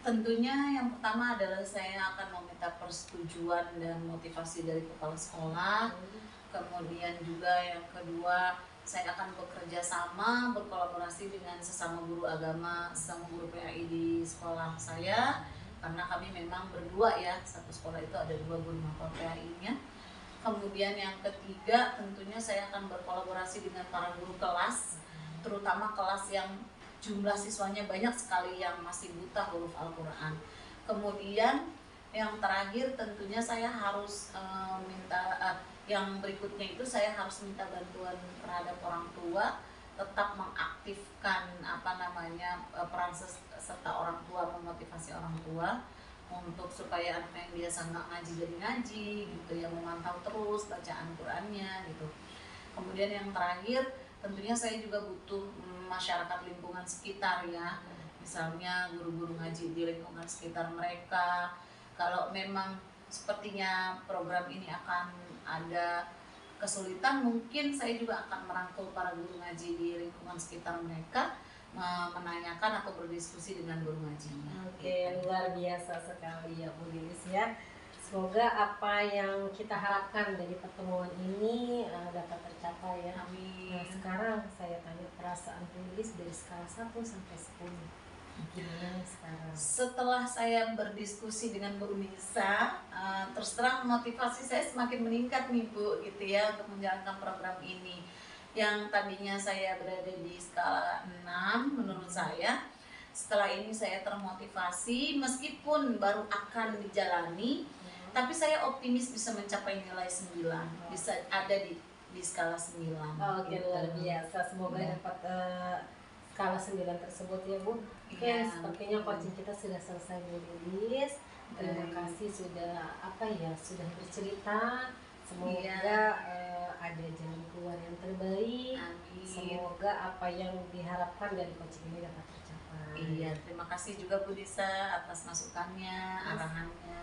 tentunya yang pertama adalah saya akan meminta persetujuan dan motivasi dari kepala sekolah. Kemudian juga yang kedua saya akan bekerja sama, berkolaborasi dengan sesama guru agama, sesama guru PAI di sekolah saya, karena kami memang berdua ya, satu sekolah itu ada 2 guru mapel PAI-nya. Kemudian yang ketiga, tentunya saya akan berkolaborasi dengan para guru kelas, terutama kelas yang jumlah siswanya banyak sekali yang masih buta huruf Al-Quran. Kemudian yang terakhir tentunya saya harus yang berikutnya itu saya harus minta bantuan terhadap orang tua, tetap mengaktifkan peran serta orang tua, memotivasi orang tua untuk supaya anak yang biasa nggak ngaji jadi ngaji gitu ya, memantau terus bacaan Qurannya gitu. Kemudian yang terakhir tentunya saya juga butuh masyarakat lingkungan sekitar ya, misalnya guru-guru ngaji di lingkungan sekitar mereka. Kalau memang sepertinya program ini akan ada kesulitan, mungkin saya juga akan merangkul para guru ngaji di lingkungan sekitar mereka, menanyakan atau berdiskusi dengan guru ngajinya. Oke, luar biasa sekali ya Bu Lilis ya. Semoga apa yang kita harapkan dari pertemuan ini dapat tercapai ya. Amin. Nah, sekarang saya tanya perasaan Bu Lilis dari skala 1 sampai 10. Gimana sekarang? Setelah saya berdiskusi dengan Bu Nisa, terus terang motivasi saya semakin meningkat nih Bu gitu ya, untuk menjalankan program ini. Yang tadinya saya berada di skala 6, menurut saya setelah ini saya termotivasi, meskipun baru akan dijalani, tapi saya optimis bisa mencapai nilai 9, bisa ada di skala 9. Oke, luar biasa. Semoga dapat skala 9 tersebut ya Bu. Oke, Iya. sepertinya coaching kita sudah selesai Bu Lilis. Terima kasih sudah sudah bercerita. Semoga ada jalan keluar yang terbaik. Amin. Semoga apa yang diharapkan dari coaching ini dapat tercapai. Iya, terima kasih juga Bu Nisa atas masukannya, arahannya.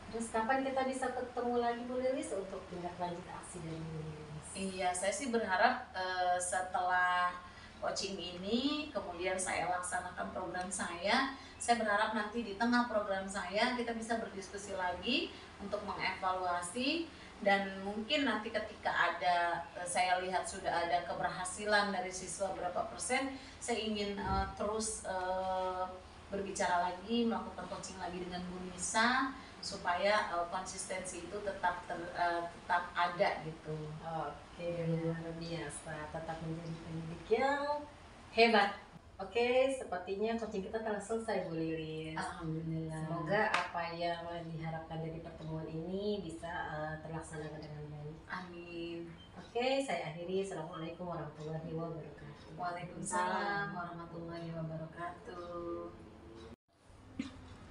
Terus kapan kita bisa ketemu lagi Bu Lilis untuk tindak lanjut aksi dari Bu Lilis? Iya, saya sih berharap setelah coaching ini, kemudian saya laksanakan program saya berharap nanti di tengah program saya kita bisa berdiskusi lagi untuk mengevaluasi, dan mungkin nanti ketika ada saya lihat sudah ada keberhasilan dari siswa berapa persen, saya ingin terus berbicara lagi, melakukan coaching lagi dengan Bu Nisa supaya konsistensi itu tetap ada gitu. Oke, luar biasa. Tetap menjadi pendidik yang hebat. Oke, sepertinya coaching kita telah selesai Bu Lilis. Alhamdulillah. Semoga apa yang diharapkan dari pertemuan ini bisa terlaksana dengan baik. Amin. Oke, saya akhiri. Assalamualaikum warahmatullahi wabarakatuh. Waalaikumsalam warahmatullahi wabarakatuh.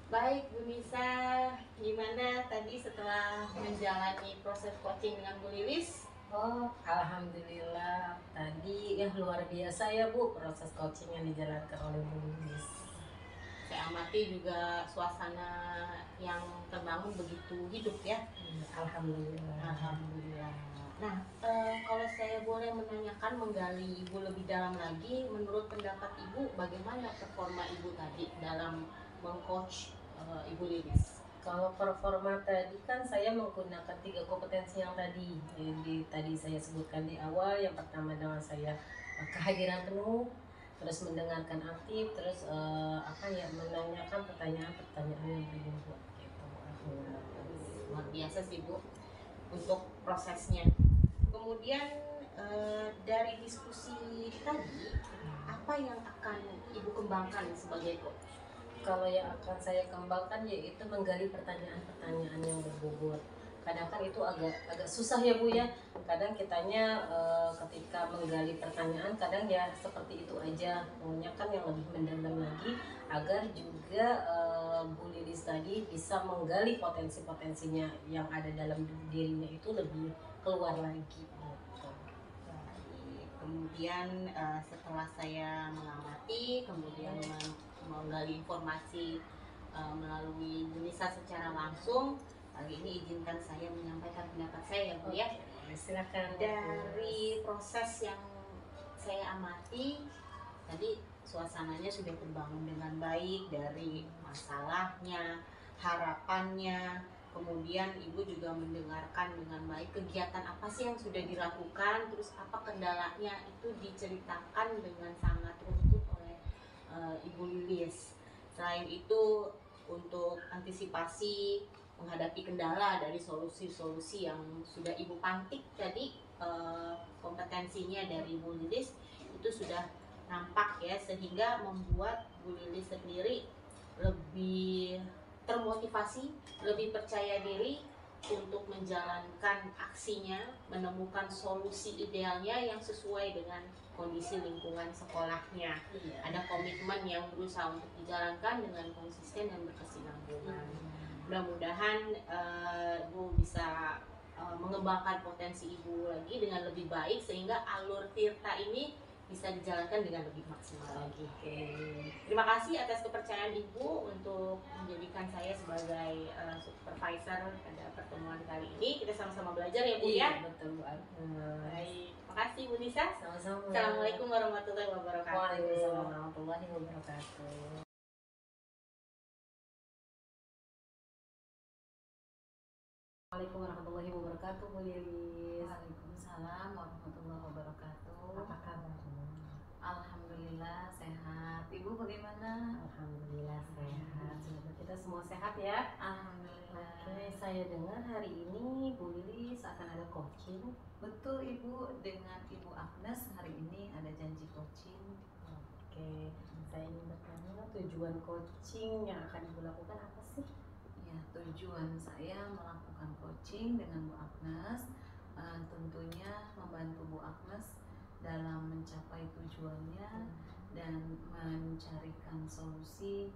Baik Bu Nisa, gimana tadi setelah menjalani proses coaching dengan Bu Lilis? Oh, alhamdulillah. Tadi luar biasa ya Bu proses coaching yang dijalankan oleh Bu Lilis. Saya amati juga suasana yang terbangun begitu hidup ya. Alhamdulillah. Alhamdulillah. Nah, kalau saya boleh menanyakan, menggali Ibu lebih dalam lagi, menurut pendapat Ibu, bagaimana performa Ibu tadi dalam mengcoach Ibu Lilis? Kalau performa tadi kan saya menggunakan 3 kompetensi yang tadi tadi saya sebutkan di awal. Yang pertama dengan saya kehadiran penuh, terus mendengarkan aktif, terus menanyakan pertanyaan-pertanyaan yang berdialog gitu. Luar biasa sih Bu untuk prosesnya. Kemudian dari diskusi tadi, apa yang akan Ibu kembangkan sebagai coach? Kalau yang akan saya kembangkan yaitu menggali pertanyaan-pertanyaan yang berbobot. Kadang kan itu agak susah ya Bu ya. Kadang kitanya ketika menggali pertanyaan kadang ya seperti itu aja. Maunya kan yang lebih mendalam lagi agar juga Bu Lilis tadi bisa menggali potensi-potensinya yang ada dalam dirinya itu lebih keluar lagi gitu. Kemudian setelah saya mengamati, kemudian menggali informasi melalui Bu Nisa secara langsung, kali ini izinkan saya menyampaikan pendapat saya ya Bu ya. Silakan. Dari proses yang saya amati tadi, suasananya sudah terbangun dengan baik, dari masalahnya, harapannya, kemudian Ibu juga mendengarkan dengan baik kegiatan apa sih yang sudah dilakukan, terus apa kendalanya, itu diceritakan dengan sangat runtut oleh Ibu Lilis. Selain itu, untuk antisipasi menghadapi kendala dari solusi-solusi yang sudah Ibu pantik tadi, kompetensinya dari Bu Lilis itu sudah nampak ya, sehingga membuat Bu Lilis sendiri lebih termotivasi, lebih percaya diri untuk menjalankan aksinya, menemukan solusi idealnya yang sesuai dengan kondisi lingkungan sekolahnya. Ada komitmen yang berusaha untuk dijalankan dengan konsisten dan berkesinambungan. Mudah-mudahan Ibu bisa mengembangkan potensi Ibu lagi dengan lebih baik, sehingga alur Tirta ini bisa dijalankan dengan lebih maksimal lagi. Terima kasih atas kepercayaan Ibu untuk menjadikan saya sebagai supervisor pada pertemuan kali ini. Kita sama-sama belajar ya Bu ya. Betul Bu Agnes. Baik, makasih Bu Nisa. Sama-sama. Assalamualaikum warahmatullahi wabarakatuh. Waalaikumsalam warahmatullahi wabarakatuh. Assalamualaikum warahmatullahi wabarakatuh, Bu Lilis. Waalaikumsalam warahmatullahi wabarakatuh. Apa kabarnya? Alhamdulillah sehat. Ibu bagaimana? Alhamdulillah sehat. Semoga kita semua sehat ya. Alhamdulillah. Oke, saya dengar hari ini Bu Lilis akan ada coaching. Betul Ibu, dengan Ibu Agnes hari ini ada janji coaching. Oke, saya ingin bertanya tujuan coaching yang akan Ibu lakukan apa sih? Ya, tujuan saya melakukan coaching dengan Bu Agnes tentunya membantu Bu Agnes dalam mencapai tujuannya dan mencarikan solusi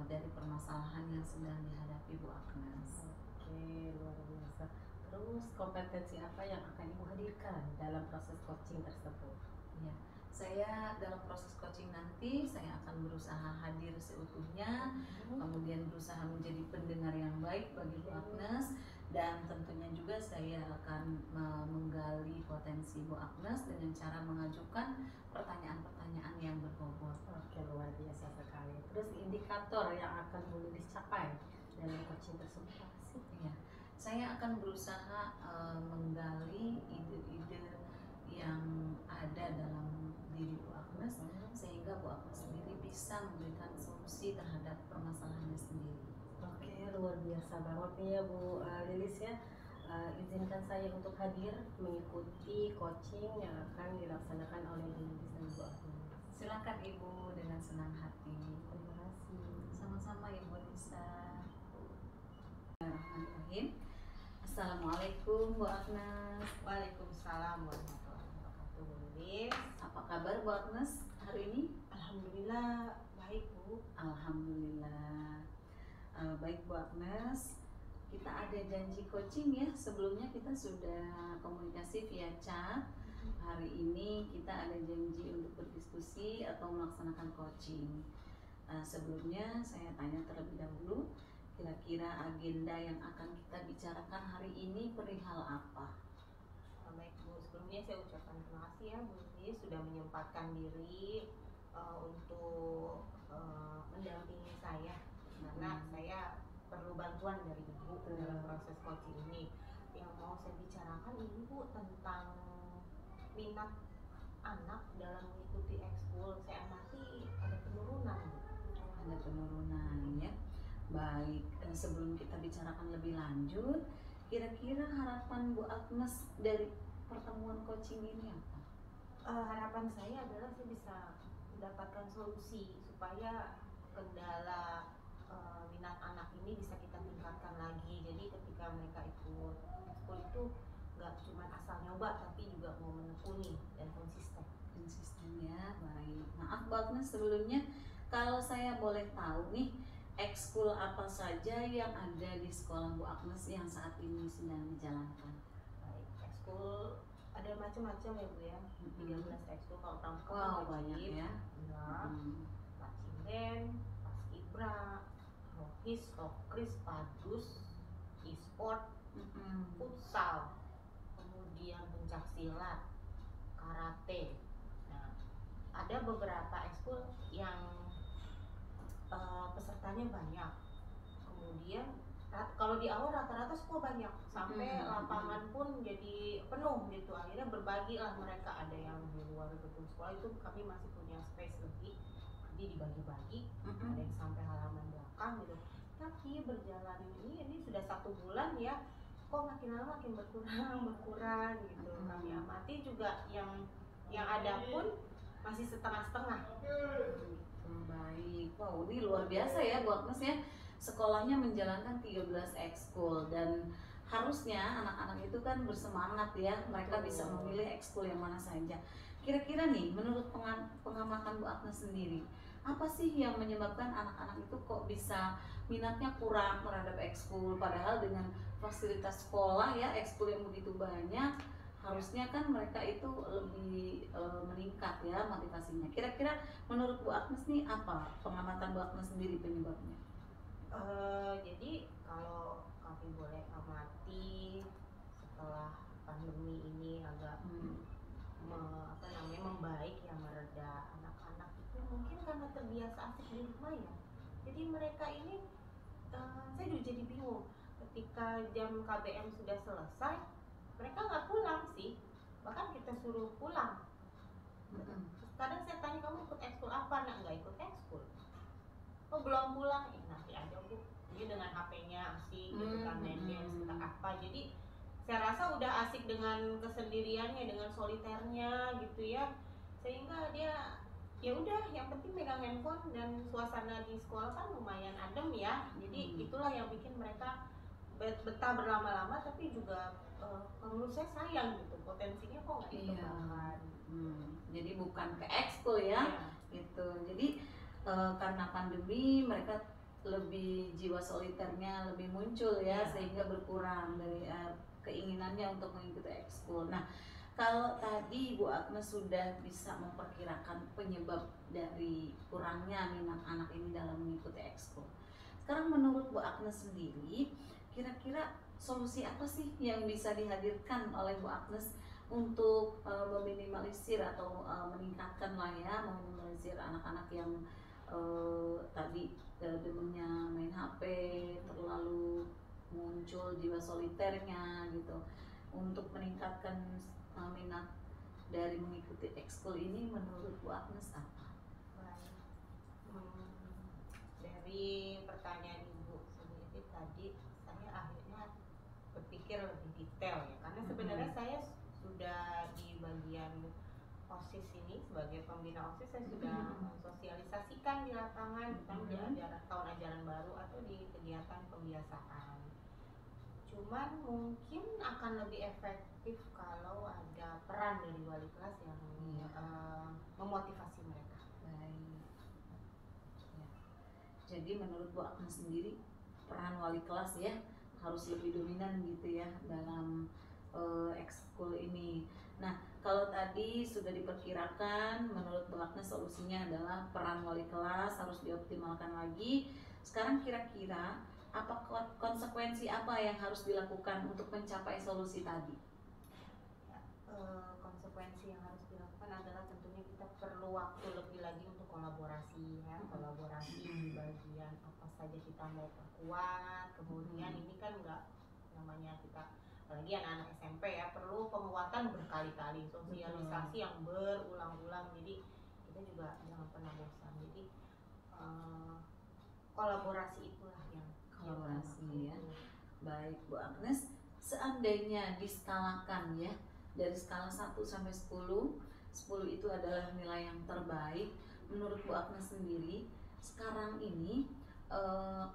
dari permasalahan yang sedang dihadapi Bu Agnes. Oke, luar biasa. Terus kompetensi apa yang akan Ibu hadirkan dalam proses coaching tersebut? Ya, saya dalam proses coaching nanti saya akan berusaha hadir seutuhnya, kemudian berusaha menjadi pendengar yang baik bagi Bu Agnes, dan tentunya juga saya akan menggali potensi Bu Agnes dengan cara mengajukan pertanyaan-pertanyaan yang berbobot. Oke, luar biasa sekali. Terus indikator yang akan Bu Lilis capai dalam coaching tersebut apa sih? Ya, saya akan berusaha menggali ide-ide yang ada dalam diri Bu Agnes, sehingga Bu Agnes sendiri bisa memberikan solusi terhadap permasalahannya sendiri. Oke, luar biasa banget nih ya Bu Lilis ya. Izinkan saya untuk hadir mengikuti coaching yang akan dilaksanakan oleh Bu Lilis dan Bu Agnes. Silakan Ibu, dengan senang hati. Terima kasih. Sama-sama Ibu Nisa. Bismillahirrahmanirrahim. Assalamualaikum Bu Agnes. Waalaikumsalam warahmatullahi wabarakatuh Bu Lilis. Apa kabar Bu Agnes hari ini? Alhamdulillah baik Bu. Alhamdulillah. Baik Bu Agnes, kita ada janji coaching ya. Sebelumnya kita sudah komunikasi via chat. Hari ini kita ada janji untuk berdiskusi atau melaksanakan coaching. Sebelumnya saya tanya terlebih dahulu, kira-kira agenda yang akan kita bicarakan hari ini perihal apa? Baik Bu, sebelumnya saya ucapkan terima kasih ya Bu Lilis sudah menyempatkan diri untuk mendampingi saya, karena saya perlu bantuan dari Ibu dalam proses coaching ini. Yang mau saya bicarakan ini Bu tentang minat anak dalam mengikuti ekskul. Saya amati ada penurunan Bu. Ada penurunan ya. Baik, sebelum kita bicarakan lebih lanjut, kira-kira harapan Bu Agnes dari pertemuan coaching ini apa? Harapan saya adalah saya bisa mendapatkan solusi supaya kendala minat anak ini bisa kita tingkatkan lagi. Jadi ketika mereka ikut ekskul itu nggak cuma asal nyoba, tapi juga mau menekuni dan konsisten. Konsisten ya, baik. Maaf Bu Agnes sebelumnya, kalau saya boleh tahu nih, ekskul apa saja yang ada di sekolah Bu Agnes yang saat ini sedang dijalankan? Baik, ekskul ada macam-macam ya Bu ya. 13 ekskul kalau pramuka. Wow, banyak ya. Marching band, paskibra, rohis, rokris, padus, e-sport, futsal, kemudian pencak silat, karate. Nah, ada beberapa ekskul yang pesertanya banyak, kemudian kalau di awal rata-rata sekolah banyak sampai lapangan pun jadi penuh gitu, akhirnya berbagi lah mereka, ada yang di luar gedung sekolah itu kami masih punya space lebih, jadi dibagi-bagi, ada yang sampai halaman belakang gitu. Tapi berjalan ini sudah 1 bulan ya, kok makin lama makin berkurang gitu. Kami amati juga yang ada pun masih setengah-setengah. Baik, wow ini luar biasa ya Bu Agnes ya, sekolahnya menjalankan 13 ekskul dan harusnya anak-anak itu kan bersemangat ya, mereka bisa memilih ekskul yang mana saja. Kira-kira nih menurut pengamatan Bu Agnes sendiri, apa sih yang menyebabkan anak-anak itu kok bisa minatnya kurang terhadap ekskul, padahal dengan fasilitas sekolah ya, ekskul yang begitu banyak, harusnya kan mereka itu lebih meningkat ya motivasinya. Kira-kira menurut Bu Agnes nih apa pengamatan Bu Agnes sendiri penyebabnya? Jadi kalau kami boleh amati setelah pandemi ini agak membaik ya, mereda, anak-anak itu mungkin karena terbiasa asik di rumah ya. Jadi mereka ini saya juga jadi bingung ketika jam KBM sudah selesai, mereka nggak pulang sih, bahkan kita suruh pulang. Kadang saya tanya, kamu ikut ekskul apa? Nah, nggak ikut ekskul. Oh belum pulang? Nanti aja Bu. Dia dengan HP-nya asik gitu kan, main games entah apa. Jadi saya rasa udah asik dengan kesendiriannya, dengan soliternya gitu ya, sehingga dia ya udah yang penting megang handphone, dan suasana di sekolah kan lumayan adem ya. Jadi itulah yang bikin mereka betah berlama-lama, tapi juga menurut saya sayang gitu, potensinya kok nggak dikembangkan. Jadi bukan ke ekskul ya, gitu. Jadi karena pandemi mereka lebih jiwa soliternya lebih muncul ya, sehingga berkurang dari keinginannya untuk mengikuti ekskul. Nah, kalau tadi Bu Agnes sudah bisa memperkirakan penyebab dari kurangnya minat anak ini dalam mengikuti ekskul, sekarang menurut Bu Agnes sendiri, kira-kira solusi apa sih yang bisa dihadirkan oleh Bu Agnes untuk meminimalisir atau meningkatkan lah ya, meminimalisir anak-anak yang tadi demennya main HP, terlalu muncul jiwa soliternya gitu, untuk meningkatkan minat dari mengikuti ekskul ini menurut Bu Agnes apa? Dari pertanyaan Ibu sendiri tadi, saya akhirnya berpikir lebih detail ya, karena sebenarnya saya sudah di bagian OSIS ini sebagai pembina OSIS, saya sudah mensosialisasikan di lapangan, di tahun ajaran baru atau di kegiatan pembiasaan. Cuman mungkin akan lebih efektif kalau ada peran dari wali kelas yang memotivasi mereka. Baik. Ya. Jadi menurut Bu Agnes sendiri, peran wali kelas ya harus lebih dominan gitu ya dalam ekskul ini. Nah, kalau tadi sudah diperkirakan, menurut Bu Agnes solusinya adalah peran wali kelas harus dioptimalkan lagi. Sekarang kira-kira apa konsekuensi apa yang harus dilakukan untuk mencapai solusi tadi? Konsekuensi yang harus dilakukan adalah tentunya kita perlu waktu lebih lagi untuk kolaborasi ya, kolaborasi di bagian apa saja kita mau perkuat. Kemudian ini kan nggak, namanya kita apalagi anak-anak SMP ya, perlu penguatan berkali-kali, sosialisasi yang berulang-ulang. Jadi kita juga jangan pernah bosan. Jadi kolaborasi itulah yang ya. Baik Bu Agnes, seandainya diskalakan ya, dari skala 1 sampai 10 itu adalah nilai yang terbaik, menurut Bu Agnes sendiri sekarang ini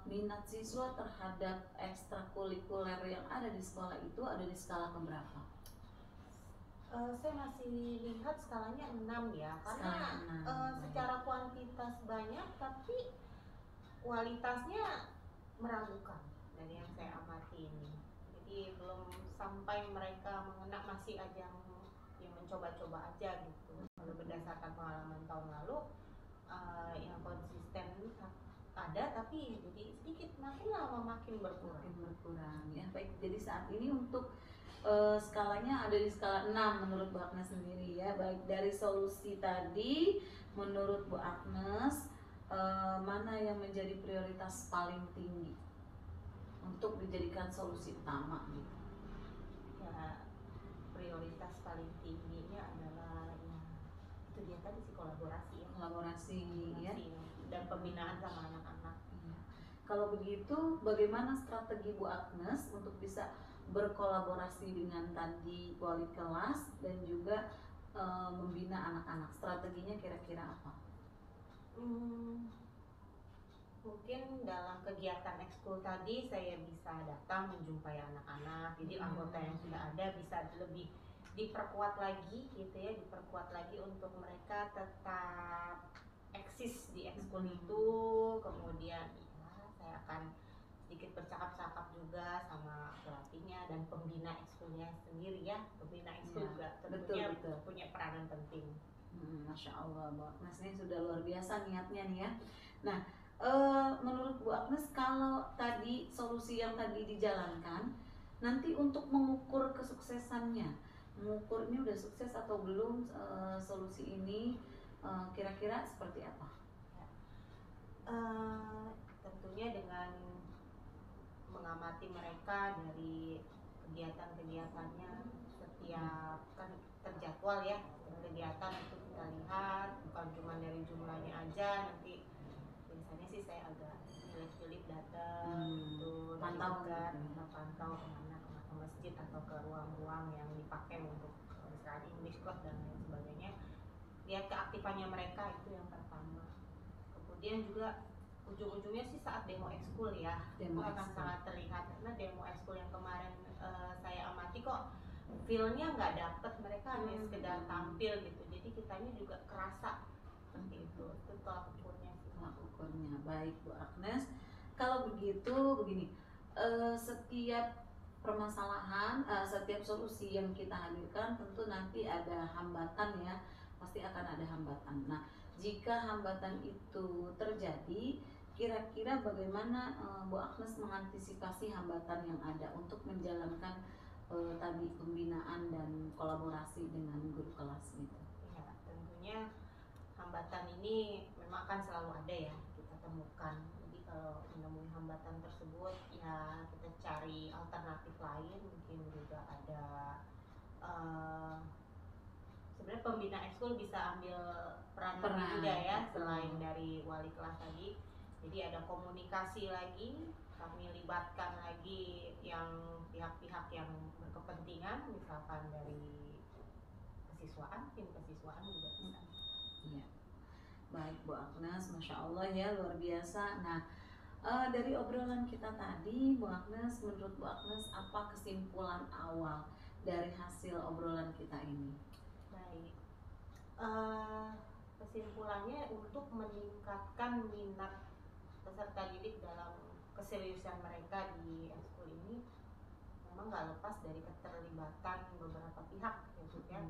minat siswa terhadap ekstrakurikuler yang ada di sekolah itu ada di skala keberapa? Saya masih lihat skalanya 6 ya, karena secara kuantitas banyak tapi kualitasnya meragukan dari yang saya amati ini. Jadi belum sampai mereka mengena, masih aja yang mencoba-coba aja gitu. Kalau berdasarkan pengalaman tahun lalu yang konsisten ada, tapi jadi sedikit, makin lama makin berkurang ya. Baik, jadi saat ini untuk skalanya ada di skala 6 menurut Bu Agnes sendiri ya. Baik, dari solusi tadi menurut Bu Agnes mana yang menjadi prioritas paling tinggi untuk dijadikan solusi utama gitu? Ya, prioritas paling tingginya adalah ya itu dia tadi sih, kolaborasi ya. Kolaborasi ya. Dan pembinaan sama anak-anak. Iya. Kalau begitu, bagaimana strategi Bu Agnes untuk bisa berkolaborasi dengan tadi wali kelas dan juga membina anak-anak? Strateginya kira-kira apa? Mungkin dalam kegiatan ekskul tadi saya bisa datang menjumpai anak-anak, jadi anggota yang sudah ada bisa lebih diperkuat lagi gitu ya, diperkuat lagi untuk mereka tetap eksis di ekskul itu. Kemudian ya, saya akan sedikit bercakap-cakap juga sama pelatihnya dan pembina ekskulnya sendiri ya. Pembina ekskul Ya, juga tentunya betul. punya peranan penting. Masya Allah, Bu Agnes ini sudah luar biasa niatnya nih ya. Nah, menurut Bu Agnes, kalau tadi solusi yang tadi dijalankan, nanti untuk mengukur kesuksesannya, mengukur ini udah sukses atau belum solusi ini, kira-kira seperti apa? Tentunya dengan mengamati mereka dari kegiatan-kegiatannya, setiap kan terjadwal ya kegiatan itu kita lihat, bukan cuma dari jumlahnya aja. Nanti biasanya sih saya agak pilih-pilih datang gitu, pantau kita pantau kemana, ke masjid atau ke ruang-ruang yang dipakai untuk misalnya English club dan lain sebagainya. Lihat keaktifannya mereka, itu yang pertama. Kemudian juga ujung-ujungnya sih saat demo ekskul ya, itu akan sangat terlihat, karena demo ekskul yang kemarin saya amati kok feel-nya nggak dapet, mereka hanya sekedar tampil gitu, jadi kitanya juga kerasa seperti itu tolak ukurnya sih. Tolak ukurnya. Baik Bu Agnes, kalau begitu begini, setiap permasalahan, setiap solusi yang kita hadirkan tentu nanti ada hambatan ya, pasti akan ada hambatan. Nah, jika hambatan itu terjadi, kira-kira bagaimana Bu Agnes mengantisipasi hambatan yang ada untuk menjalankan tadi pembinaan dan kolaborasi dengan guru kelas gitu? Ya, tentunya hambatan ini memang akan selalu ada ya, kita temukan. Jadi kalau menemui hambatan tersebut ya kita cari alternatif lain. Mungkin juga ada sebenarnya pembina ekskul bisa ambil peran juga ya, selain dari wali kelas tadi. Jadi ada komunikasi lagi, kami libatkan lagi yang pihak-pihak yang berkepentingan, misalkan dari kesiswaan, tim kesiswaan juga bisa. Iya. Baik Bu Agnes, Masya Allah ya, luar biasa. Nah, dari obrolan kita tadi, Bu Agnes, menurut Bu Agnes apa kesimpulan awal dari hasil obrolan kita ini? Baik, kesimpulannya untuk meningkatkan minat peserta didik dalam keseriusan mereka di ekskul ini memang nggak lepas dari keterlibatan beberapa pihak ya.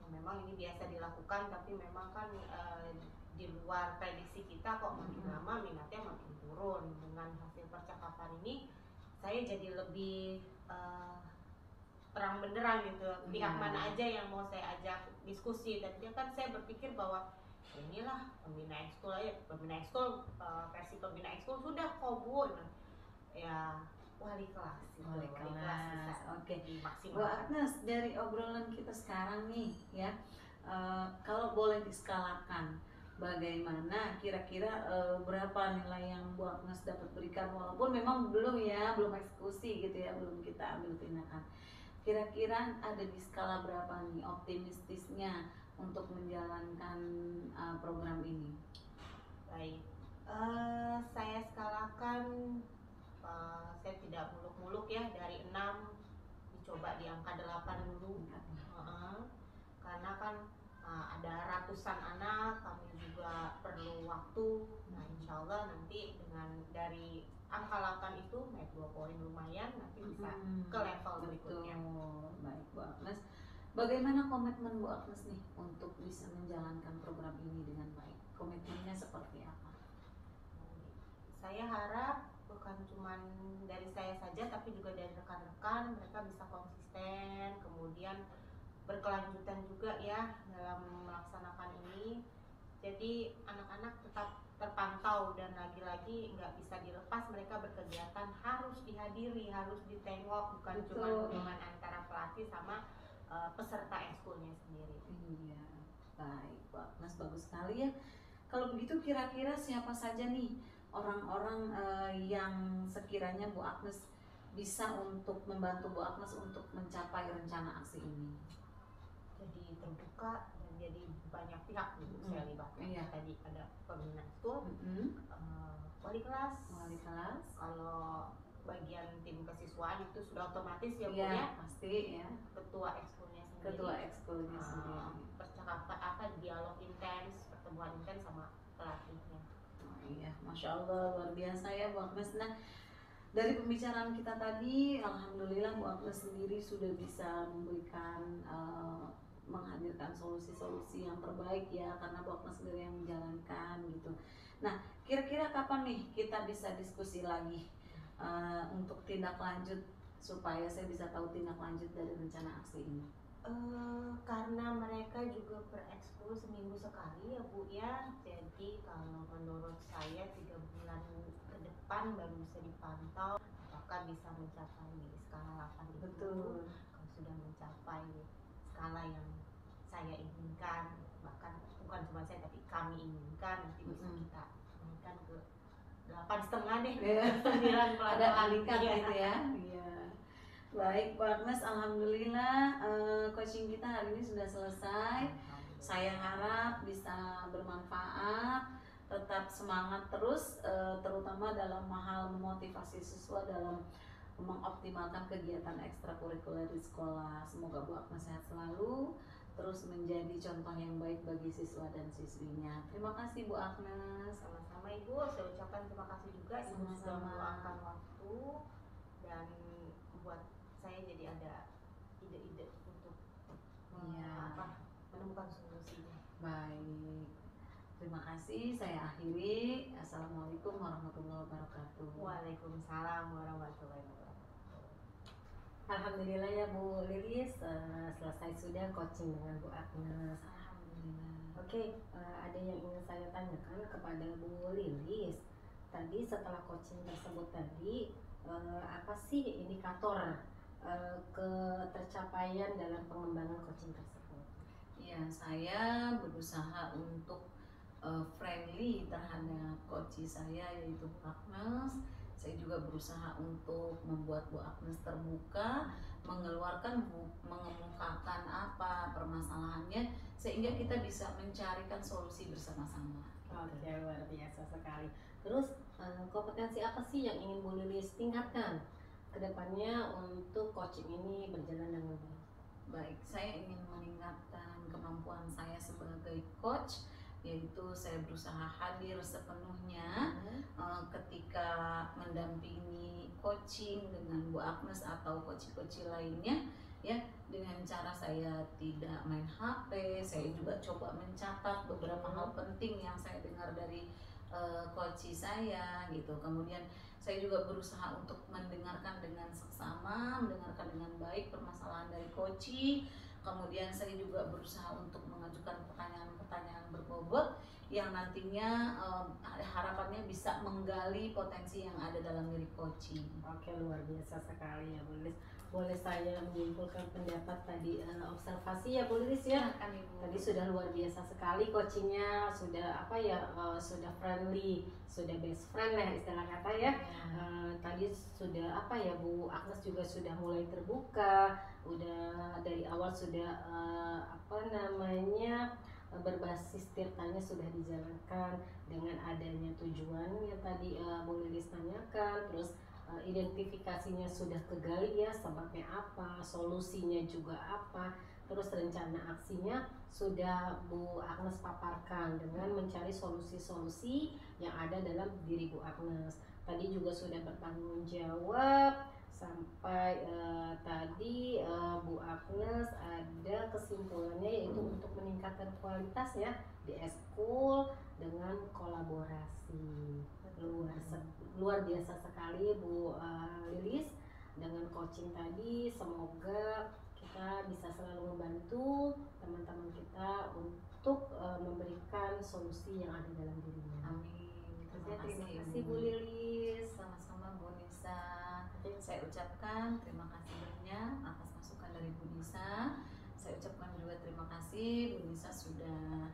Memang ini biasa dilakukan, tapi memang kan di luar prediksi kita kok makin lama minatnya makin turun. Dengan hasil percakapan ini saya jadi lebih terang benderang gitu, pihak mana aja yang mau saya ajak diskusi. Tadinya kan saya berpikir bahwa inilah pembina ekskul aja, versi pembina ekskul sudah kok Bu, ya wali kelas Oke. Bu Agnes, dari obrolan kita sekarang nih ya, kalau boleh diskalakan, bagaimana kira-kira berapa nilai yang Bu Agnes dapat berikan, walaupun memang belum eksekusi gitu ya, belum kita ambil tindakan. Kira-kira ada di skala berapa nih optimistisnya untuk menjalankan program ini? Baik, saya skalakan, saya tidak muluk-muluk ya, dari 6 dicoba di angka 8 dulu. Karena kan ada ratusan anak, kami juga perlu waktu. Nah, insya Allah nanti dengan dari angka 8 itu naik 2 poin lumayan, nanti bisa ke level berikutnya. Baik Bu Agnes, bagaimana komitmen Bu Agnes nih untuk bisa menjalankan program ini dengan baik? Komitmennya seperti apa? Saya harap bukan cuma dari saya saja, tapi juga dari rekan-rekan, mereka bisa konsisten, kemudian berkelanjutan juga ya dalam melaksanakan ini. Jadi anak-anak tetap terpantau memantau, dan lagi-lagi nggak bisa dilepas, mereka berkegiatan harus dihadiri, harus ditengok, bukan cuma Betul. hubungan antara pelatih sama peserta ekskulnya sendiri. Iya, baik, Bu Agnes, bagus sekali ya. Kalau begitu kira-kira siapa saja nih orang-orang yang sekiranya Bu Agnes bisa untuk membantu Bu Agnes untuk mencapai rencana aksi ini? Jadi terbuka dan jadi banyak pihak gitu saya libatkan. Iya. Tadi ada pembina school, wali kelas, kalau bagian tim kesiswaan itu sudah otomatis ya Bu Iya, ya, pasti ya. ketua ekskulnya sendiri, Ketua ekskulnya sendiri. percakapan dialog intens, pertemuan intens sama pelatihnya. Oh, iya, Masya Allah, luar biasa ya Bu Agnes. Nah, dari pembicaraan kita tadi, alhamdulillah Bu Agnes sendiri sudah bisa memberikan menghadirkan solusi-solusi yang terbaik ya, karena Bu Agnes sendiri yang menjalankan gitu. Nah, kira-kira kapan nih kita bisa diskusi lagi untuk tindak lanjut, supaya saya bisa tahu tindak lanjut dari rencana aksi ini? Karena mereka juga berekskul seminggu sekali ya Bu ya, jadi kalau menurut saya 3 bulan ke depan baru bisa dipantau apakah bisa mencapai di skala 8 itu. Betul. Kalau sudah mencapai skala yang saya inginkan, bahkan bukan cuma saya tapi kami inginkan, nanti bisa kita naikkan ke 8,5 deh, 9 Ada meningkat ya. gitu ya. Iya. Baik Bu Agnes, alhamdulillah coaching kita hari ini sudah selesai. Saya harap bisa bermanfaat, tetap semangat terus, terutama dalam hal memotivasi siswa dalam mengoptimalkan kegiatan ekstrakurikuler di sekolah. Semoga Bu Agnes sehat selalu, terus menjadi contoh yang baik bagi siswa dan siswinya. Terima kasih Bu Agnes. Sama-sama Ibu, saya ucapkan terima kasih juga Ibu sudah Sama-sama. meluangkan waktu dan buat saya jadi ada ide-ide untuk Iya. menemukan solusinya. Baik, terima kasih. Saya akhiri. Assalamualaikum warahmatullahi wabarakatuh. Waalaikumsalam warahmatullahi wabarakatuh. Alhamdulillah ya Bu Lilis, selesai sudah coaching dengan Bu Agnes. Alhamdulillah. Oke, ada yang ingin saya tanyakan kepada Bu Lilis. Tadi setelah coaching tersebut tadi, apa sih indikator ketercapaian dalam pengembangan coaching tersebut? Ya, saya berusaha untuk friendly terhadap coach saya, yaitu Bu Agnes. Saya juga berusaha untuk membuat Bu Agnes terbuka, mengemukakan apa permasalahannya, sehingga kita bisa mencarikan solusi bersama-sama. Oke, luar biasa sekali. Terus kompetensi apa sih yang ingin Bu Lilis tingkatkan ke depannya untuk coaching ini berjalan dengan baik? Baik, saya ingin meningkatkan kemampuan saya sebagai coach, yaitu saya berusaha hadir sepenuhnya ketika mendampingi coaching dengan Bu Agnes atau coach-coach lainnya ya, dengan cara saya tidak main HP. Saya juga coba mencatat beberapa hal penting yang saya dengar dari coach saya gitu. Kemudian saya juga berusaha untuk mendengarkan dengan seksama, mendengarkan dengan baik permasalahan dari coach. Kemudian saya juga berusaha untuk mengajukan pertanyaan-pertanyaan berbobot yang nantinya harapannya bisa menggali potensi yang ada dalam diri coach. Oke, luar biasa sekali ya Bu Lilis. Boleh saya menyimpulkan pendapat tadi, observasi ya Bu Lilis ya? Silakan, Ibu. Tadi sudah luar biasa sekali coachingnya, sudah apa ya, sudah friendly, sudah best friend lah istilah kata ya. Tadi sudah apa ya, Bu Agnes juga sudah mulai terbuka, udah dari awal sudah apa namanya, berbasis tirtanya sudah dijalankan dengan adanya tujuan yang tadi Bu Lilis tanyakan, terus identifikasinya sudah kegali ya, sebabnya apa, solusinya juga apa, terus rencana aksinya sudah Bu Agnes paparkan dengan mencari solusi-solusi yang ada dalam diri Bu Agnes. Tadi juga sudah bertanggung jawab sampai tadi Bu Agnes ada kesimpulannya, yaitu untuk meningkatkan kualitas ya di eskul dengan kolaborasi. Luar biasa sekali Bu Lilis dengan coaching tadi. Semoga kita bisa selalu membantu teman-teman kita untuk memberikan solusi yang ada dalam dirinya. Amin. Terima kasih Bu Lilis, sama-sama Bu Nisa. Saya ucapkan terima kasih banyak atas masukan dari Bu Nisa. Saya ucapkan juga terima kasih Bu Nisa sudah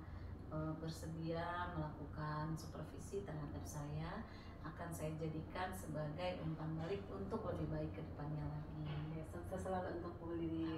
bersedia melakukan supervisi terhadap saya. Akan saya jadikan sebagai umpan balik untuk lebih baik ke depannya lagi. Ya, sukses selalu untuk Bu Lilis.